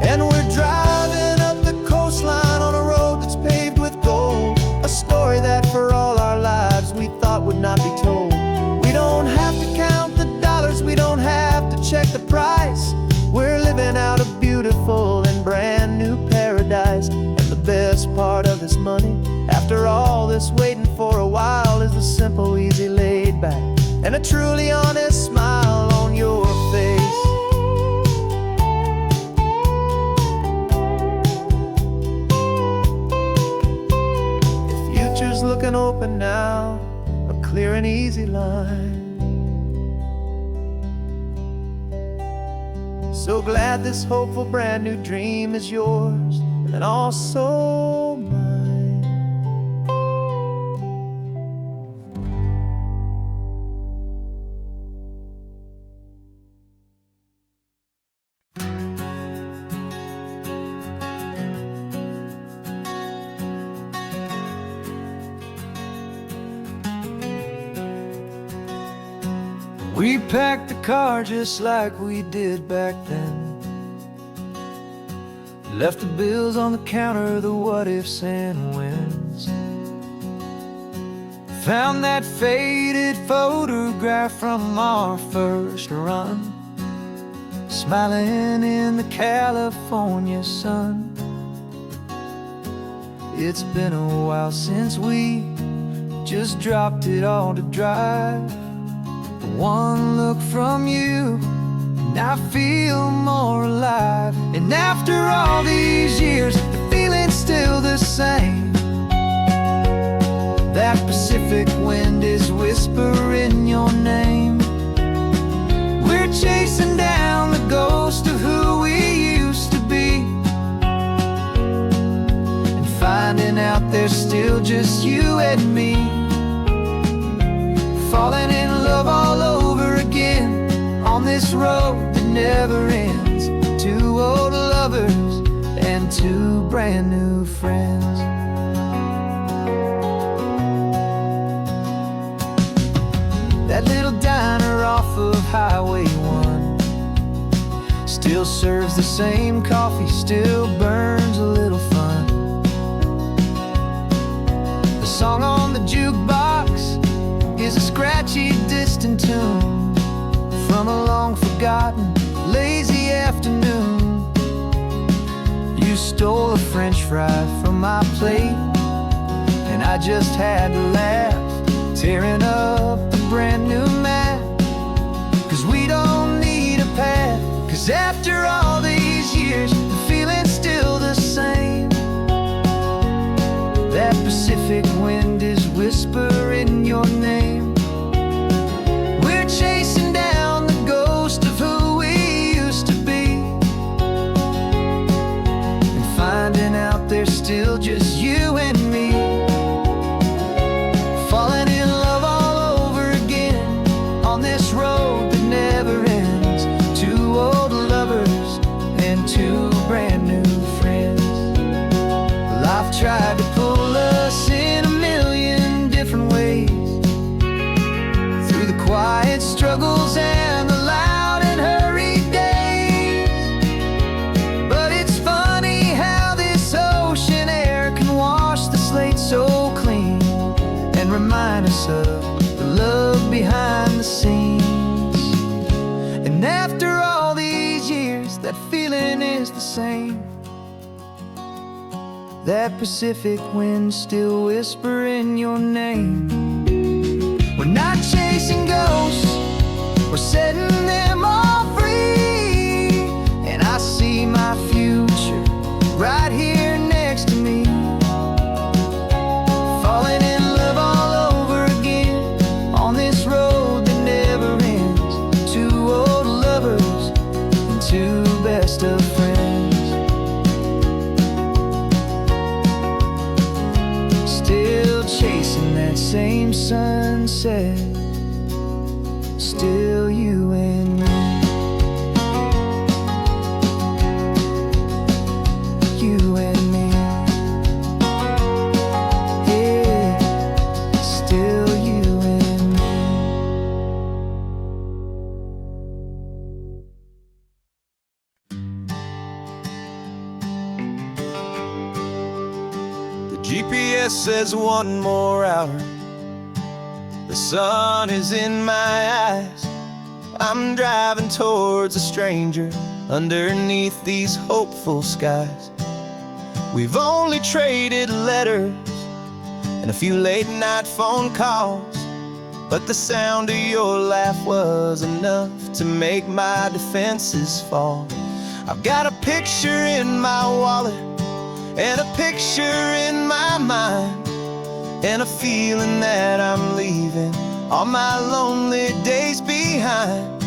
And we're driving up the coastline on a road that's paved with gold, a story that for all our lives we thought would not be told. We don't have to count the dollars, we don't have to check the price. We're living out a beautiful and brand new paradise. And the best part of this money, after all this waiting for a while, is the simple, easy, laid back, and a truly honest smile on your face. Future's looking open now, a clear and easy line. So glad this hopeful brand new dream is yours and also mine. We packed the car just like we did back then. Left the bills on the counter, the what ifs and whens. Found that faded photograph from our first run, smiling in the California sun. It's been a while since we just dropped it all to drive. One look from you and I feel more alive. And after all these years, the feeling's still the same. That Pacific wind is whispering your name. We're chasing down the ghost of who we used to be, and finding out there's still just you and me. Falling in love all over again on this road that never ends. Two old lovers and two brand new friends. That little diner off of Highway 1 still serves the same coffee, still burns a little fun. The song on the jukebox is a scratchy, distant tune from a long forgotten, lazy afternoon. You stole a French fry from my plate, and I just had to laugh, tearing up the brand new map. Cause we don't need a path, cause after all these years, the feeling's still the same. That Pacific wind is whispering your name. We're chasing down the ghost of who we used to be, and finding out there's still just you and me. Falling in love all over again on this road that never ends. Two old lovers and two brand new friends. Life tried to pull us in a million different ways, through the quiet struggles and the loud and hurried days. But it's funny how this ocean air can wash the slate so clean and remind us of the love behind the scenes. And after all these years, that feeling is the same. That Pacific wind still whispering your name. We're not chasing ghosts, we're setting them all free. And I see my future right here next to me. Falling in love all over again on this road that never GPS says one more hour. The sun is in my eyes. I'm driving towards a stranger underneath these hopeful skies. We've only traded letters and a few late night phone calls, but the sound of your laugh was enough to make my defenses fall. I've got a picture in my wallet and a picture in my mind, and a feeling that I'm leaving all my lonely days behind.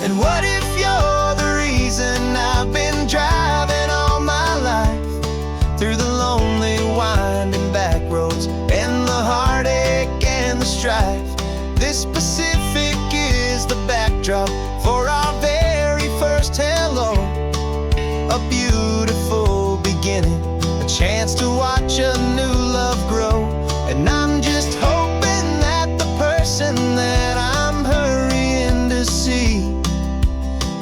And what if you're the reason I've been driving all my life, through the lonely winding back roads and the heartache and the strife? This Pacific is the backdrop for our very first hello. A beautiful beginning, a chance to watch a new love grow. And I'm just hoping that the person that I'm hurrying to see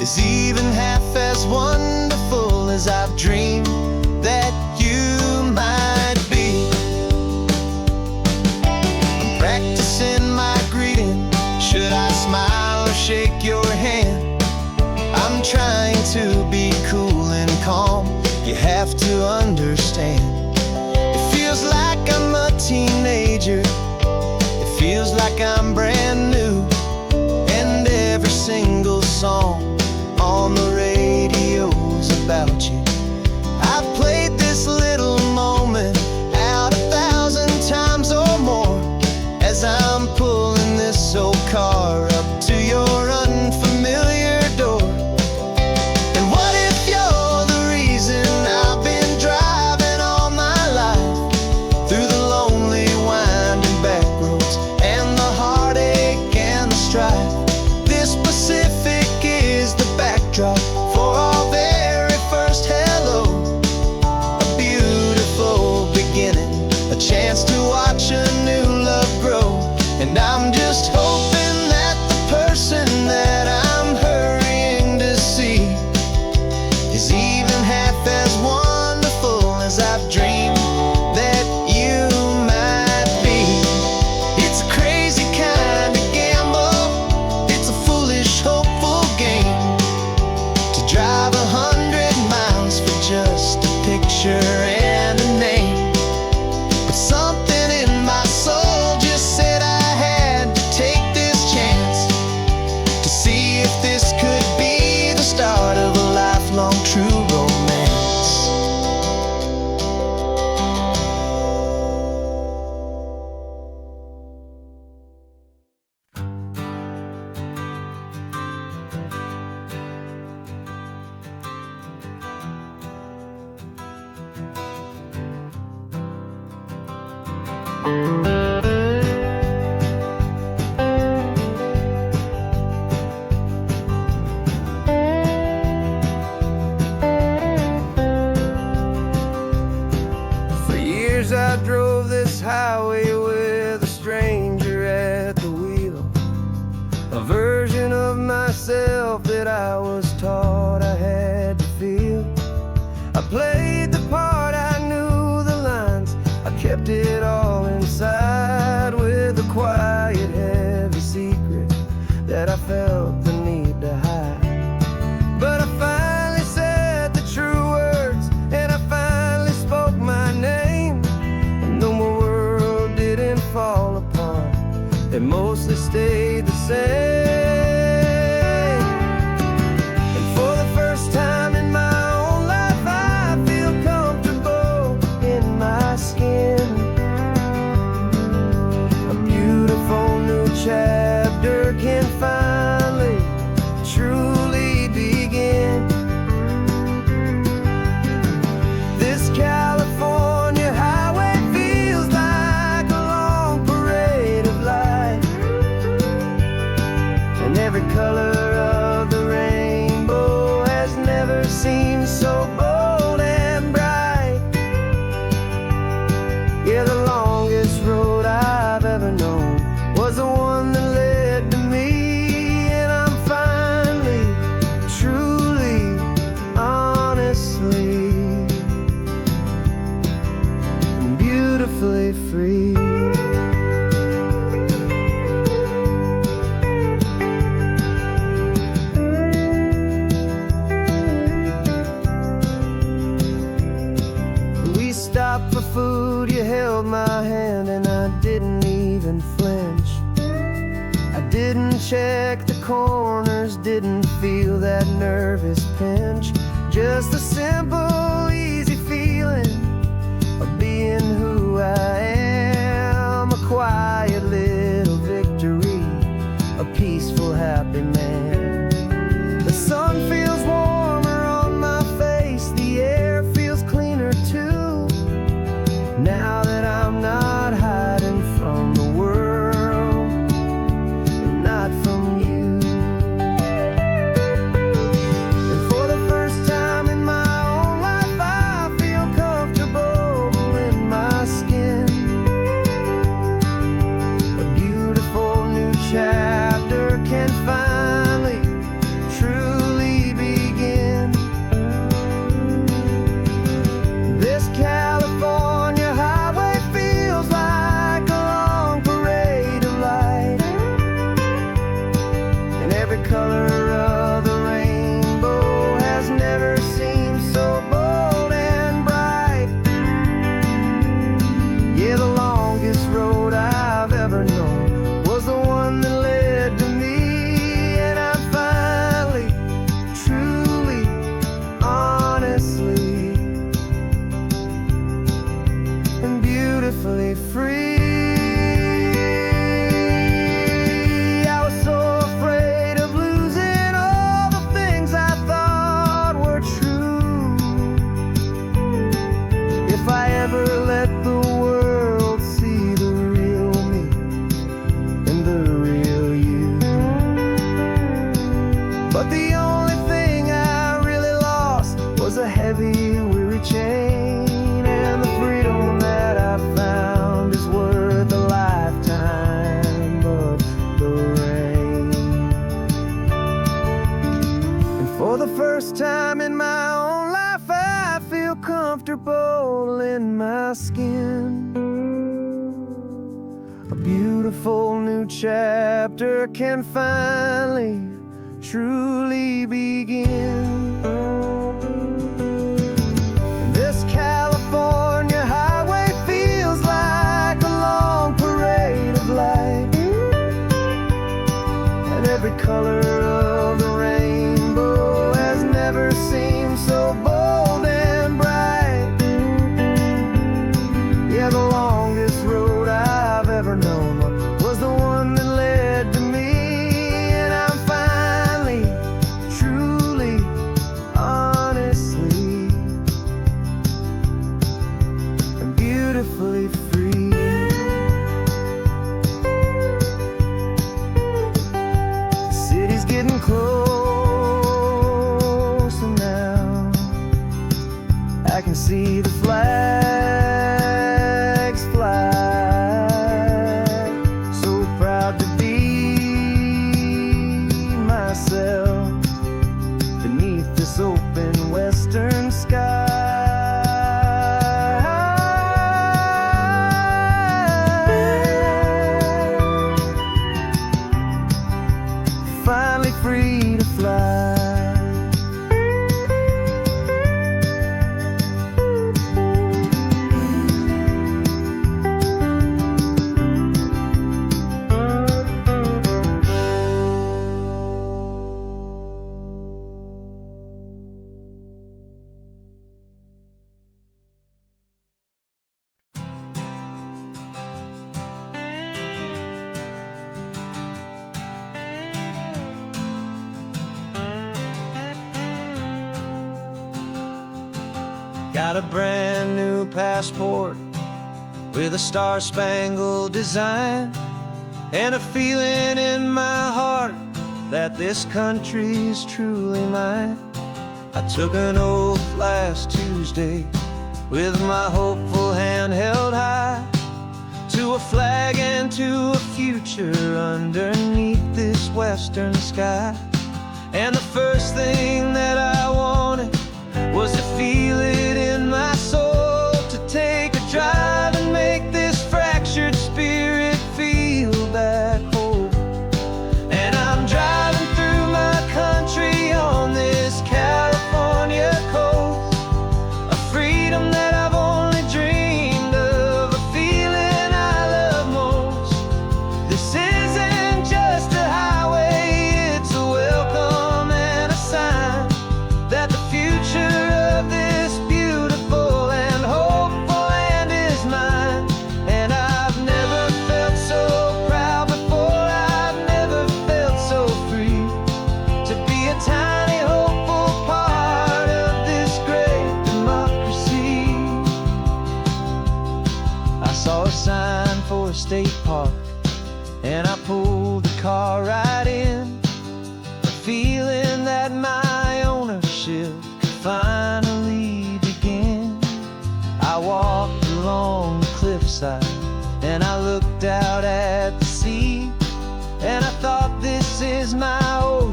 is even half as wonderful as I've dreamed that you might be. I'm practicing my greeting. Should I smile or shake your hand? I'm trying to be cool and calm. You have to understand. It feels like I'm a teenager. It feels like I'm brand new. And every single song on the radio's about you. I've played this little moment out 1,000 times or more as I'm pulling this old car up to your unfamiliar door. And what if you're the reason I've been driving all my life, through the lonely winding back roads and the heartache and the strife? This Pacific is the backdrop for our very first hello. A beautiful beginning, a chance to watch a new love grow. And I'm just hoping that the person that I'm hurrying to see is even half as wonderful as I've dreamed that you might be. It's a crazy kind of gamble. It's a foolish, hopeful game to drive 100 miles for just a picture and a name. But something in my soul just said I had to take this chance to see if this could be the start of a lifelong true romance. For years I drove this highway with a stranger at the wheel, a version of myself that I was taught I had to feel. I played the part, I knew the lines, I kept it all inside with a quiet, heavy secret that I felt the need to hide. But I finally said the true words, and I finally spoke my name. And though my world didn't fall apart, it mostly stayed the same. And for the first time in my own life, I feel comfortable in my skin. A beautiful new chapter can finally truly begin. This California highway feels like a long parade of light, and every color of the rainbow has never seemed so bold and bright. Yeah, the longest road I've ever known was the one that led to me, and I'm finally, truly, honestly, beautiful. even flinch. I didn't check the corners, didn't feel that nervous pinch. Just a simple, easy feeling of being who I am. A quiet little victory, a peaceful, happy man. The sun feels warmer on my face, the air feels cleaner too. Now that I'm not hiding from the world, and not from you. And for the first time in my own life, I feel comfortable in my skin. A beautiful new chapter can finally, truly begin. This California highway feels like a long parade of light, and every color of the rainbow has never seemed so bold and bright. Yeah, the longest road I've ever known was the one that led to me, and I'm finally, truly, honestly, and beautifully free. I was so afraid of losing all the things I thought were true. If I ever let the world see the real me and the real you. But the only thing I really lost was a heavy, weary chain, and the freedom that I found is worth a lifetime of the rain. And for the first time in my own life, I feel comfortable in my skin. A beautiful new chapter can finally, truly begin. This California highway feels like a long parade of light, and every color of the rainbow has never seemed so bold and bright. Yeah, the longest road I've ever known was the one that led to me, and I'm finally, truly, honestly, and beautifully free. The city's getting closer now. I can see the flags fly. So proud to be myself beneath this open western sky. Finally free to fly. Got a brand new passport with a star-spangled design, and a feeling in my heart that this country's truly mine. I took an oath last Tuesday with my hopeful hand held high, to a flag and to a future underneath this western sky. And the first thing that I wanted was to feel it in my soul, to take a drive and make this fractured spirit feel back home. And I'm driving through my country on this California coast, a freedom that I've only dreamed of, a feeling I love most.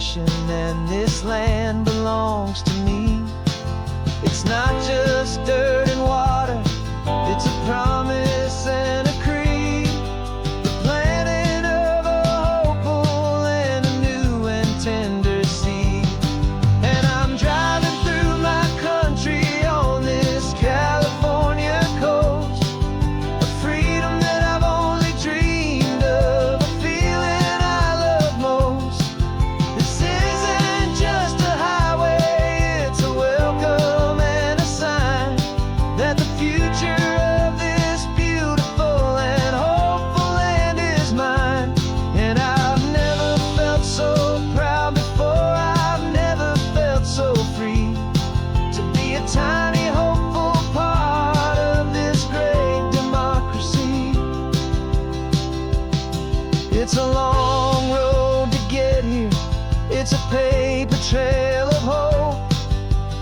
ocean, and this land belongs to me. It's not just dirt and water, it's a promise and a creed, the planting of a hopeful and a new and tender seed. And I'm driving through my country on this California coast, a freedom that I've only dreamed of, a feeling I love most. This isn't just a highway, it's a welcome and a sign that the future of this beautiful and hopeful land is mine. And I've never felt so proud before, I've never felt so free to be a tiny hopeful part of this great democracy. It's a long road to get here, it's a paper trail of hope,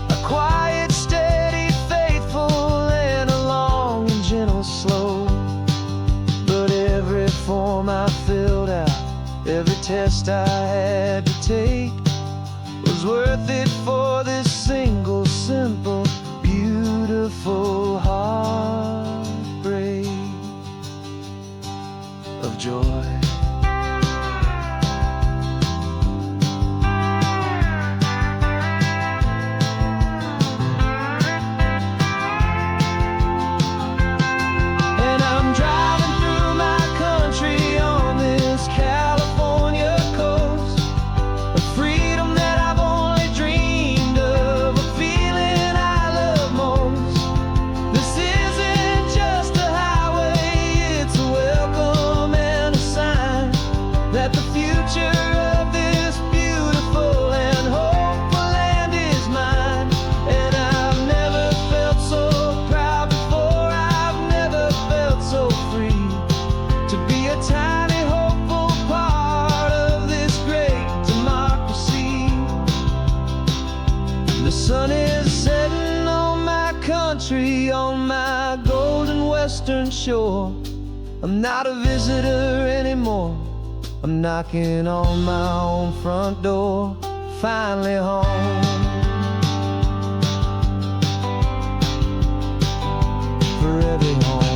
a quiet, steady, faithful, and a long and gentle slope. But every form I filled out, every test I had to take, was worth it for this single, simple, beautiful heartbreak of joy. And I'm driving through my country on this California coast, a freedom that I've only dreamed of, a feeling I love most. This isn't just a highway, it's a welcome and a sign that the future of this beautiful and hopeful land is mine. And I've never felt so proud before, I've never felt so free to be a tiny hopeful part of this great democracy. The sun is setting on my country, on my golden western shore. I'm not a visitor anymore, I'm knocking on my own front door, finally home. Forever home.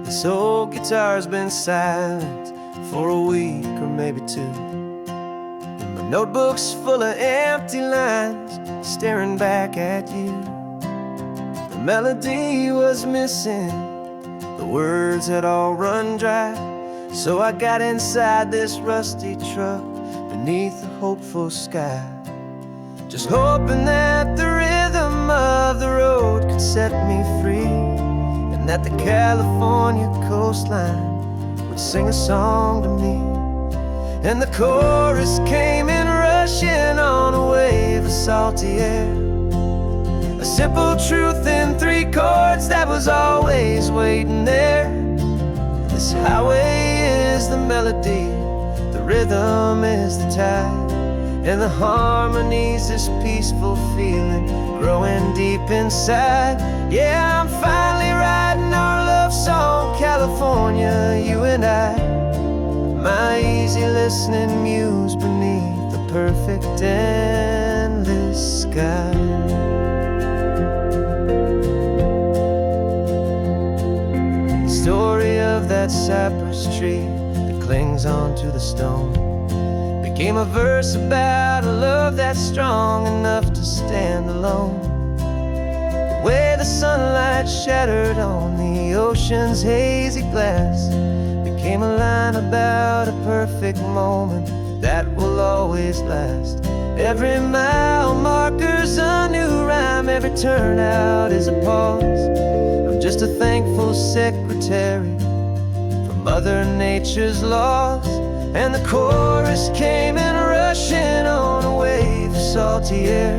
This old guitar's been silent for a week or maybe two, and my notebook's full of empty lines staring back at you. The melody was missing, the words had all run dry, so I got inside this rusty truck beneath the hopeful sky, just hoping that the rhythm of the road could set me free, and that the California coastline would sing a song to me. And the chorus came in rushing on a wave of salty air, a simple truth in three chords that was always waiting there. This highway is the melody, the rhythm is the tide, and the harmony's this peaceful feeling growing deep inside. Yeah, I'm finally writing our love song, California, you and I, my easy listening muse beneath the perfect endless sky. The story of that cypress tree that clings onto the stone became a verse about a love that's strong enough to stand alone. The way the sunlight shattered on the ocean's hazy glass became a line about a perfect moment that will always last. Every mile marker's a new rhyme, every turnout is a pause. I'm just a thankful secretary for Mother Nature's laws. And the chorus came in rushing salty air.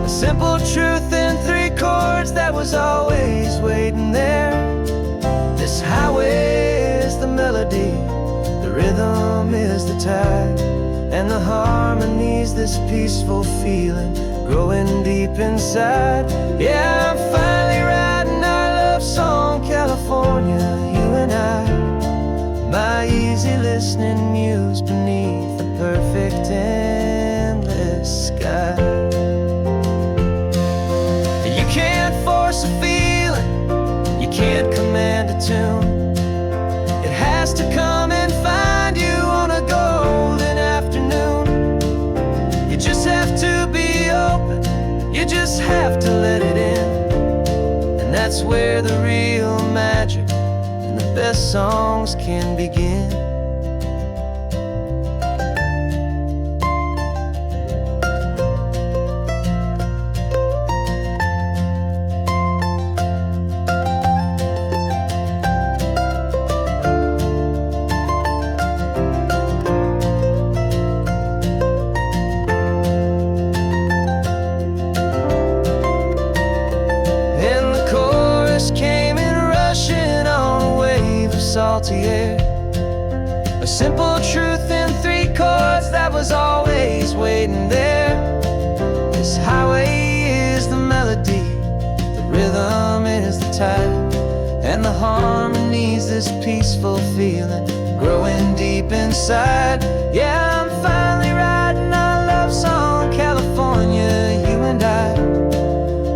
A simple truth in 3 chords that was always waiting there. This highway is the melody, the rhythm is the tide, and the harmony's this peaceful feeling growing deep inside. Yeah, I'm finally writing our love song, California, you and I. My easy listening muse beneath the perfect endless sky. You can't force a feeling, you can't command a tune. It has to come and find you on a golden afternoon. You just have to be open, you just have to let it in. And that's where the real magic and the best songs can begin. Salty air. A simple truth in 3 chords that was always waiting there. This highway is the melody, the rhythm is the tide, and the harmony's this peaceful feeling growing deep inside. Yeah, I'm finally writing our love song, California, you and I.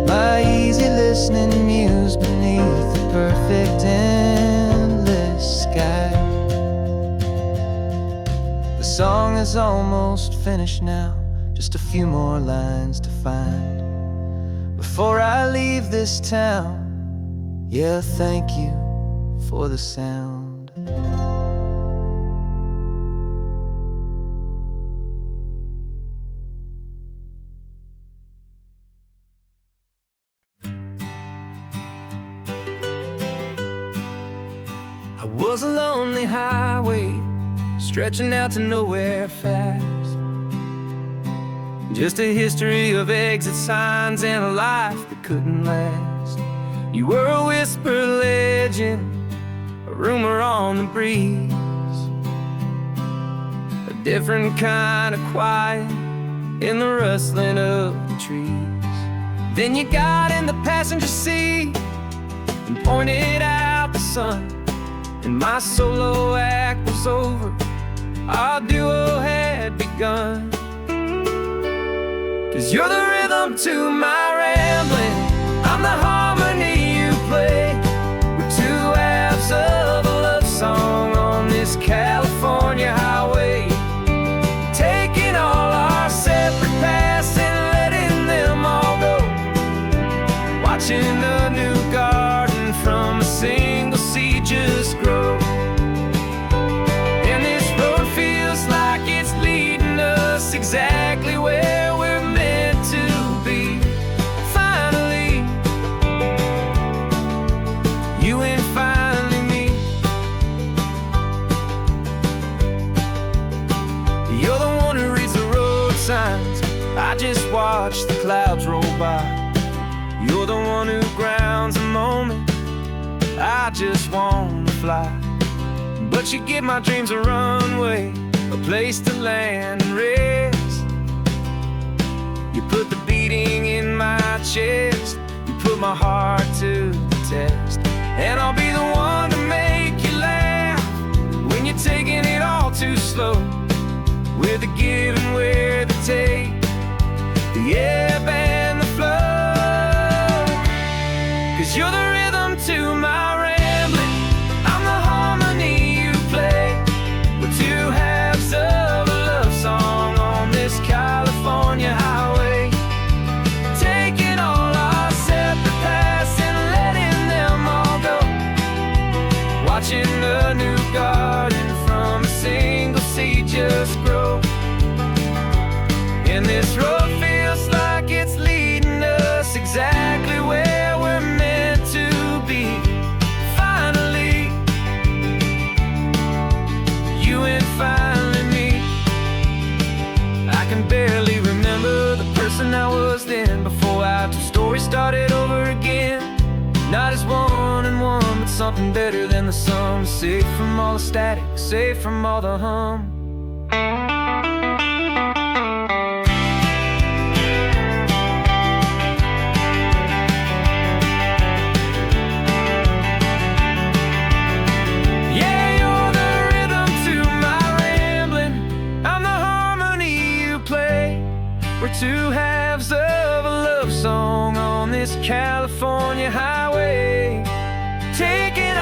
My easy listening muse beneath the perfect sky. The song is almost finished now, just a few more lines to find before I leave this town. Yeah, thank you for the sound. I was a lonely highway, stretching out to nowhere fast. Just a history of exit signs and a life that couldn't last. You were a whisper legend, a rumor on the breeze, a different kind of quiet in the rustling of the trees. Then you got in the passenger seat and pointed out the sun, and my solo act was over, our duo had begun. 'Cause you're the rhythm to my rambling, I'm the harmony you play. We're 2 halves of a love song on this California highway, taking all our separate paths and letting them all go, watching a new garden from a single seed just grow. And this road feels like it's leading us exactly where we're meant to be. Finally, you and finally me. You're the one who reads the road signs, I just watch the clouds roll by. You're the one who grounds a moment, I just wanna fly. But you give my dreams a runway, a place to land and rest. You put the beating in my chest, you put my heart to the test. And I'll be the one to make you laugh when you're taking it all too slow. We're the give and we're the take, the ebb and the flow. 'Cause you're the rhythm to my rambling, I'm the harmony you play. We're 2 halves of a love song on this California highway, taking all our separate paths and letting them all go, watching a new garden from a single seed just grow. And this road feels like we started over again. Not as one and one, but something better than the sum. Safe from all the static, safe from all the hum. Yeah, you're the rhythm to my rambling. I'm the harmony you play. We're two halves of a love song on this California highway, taking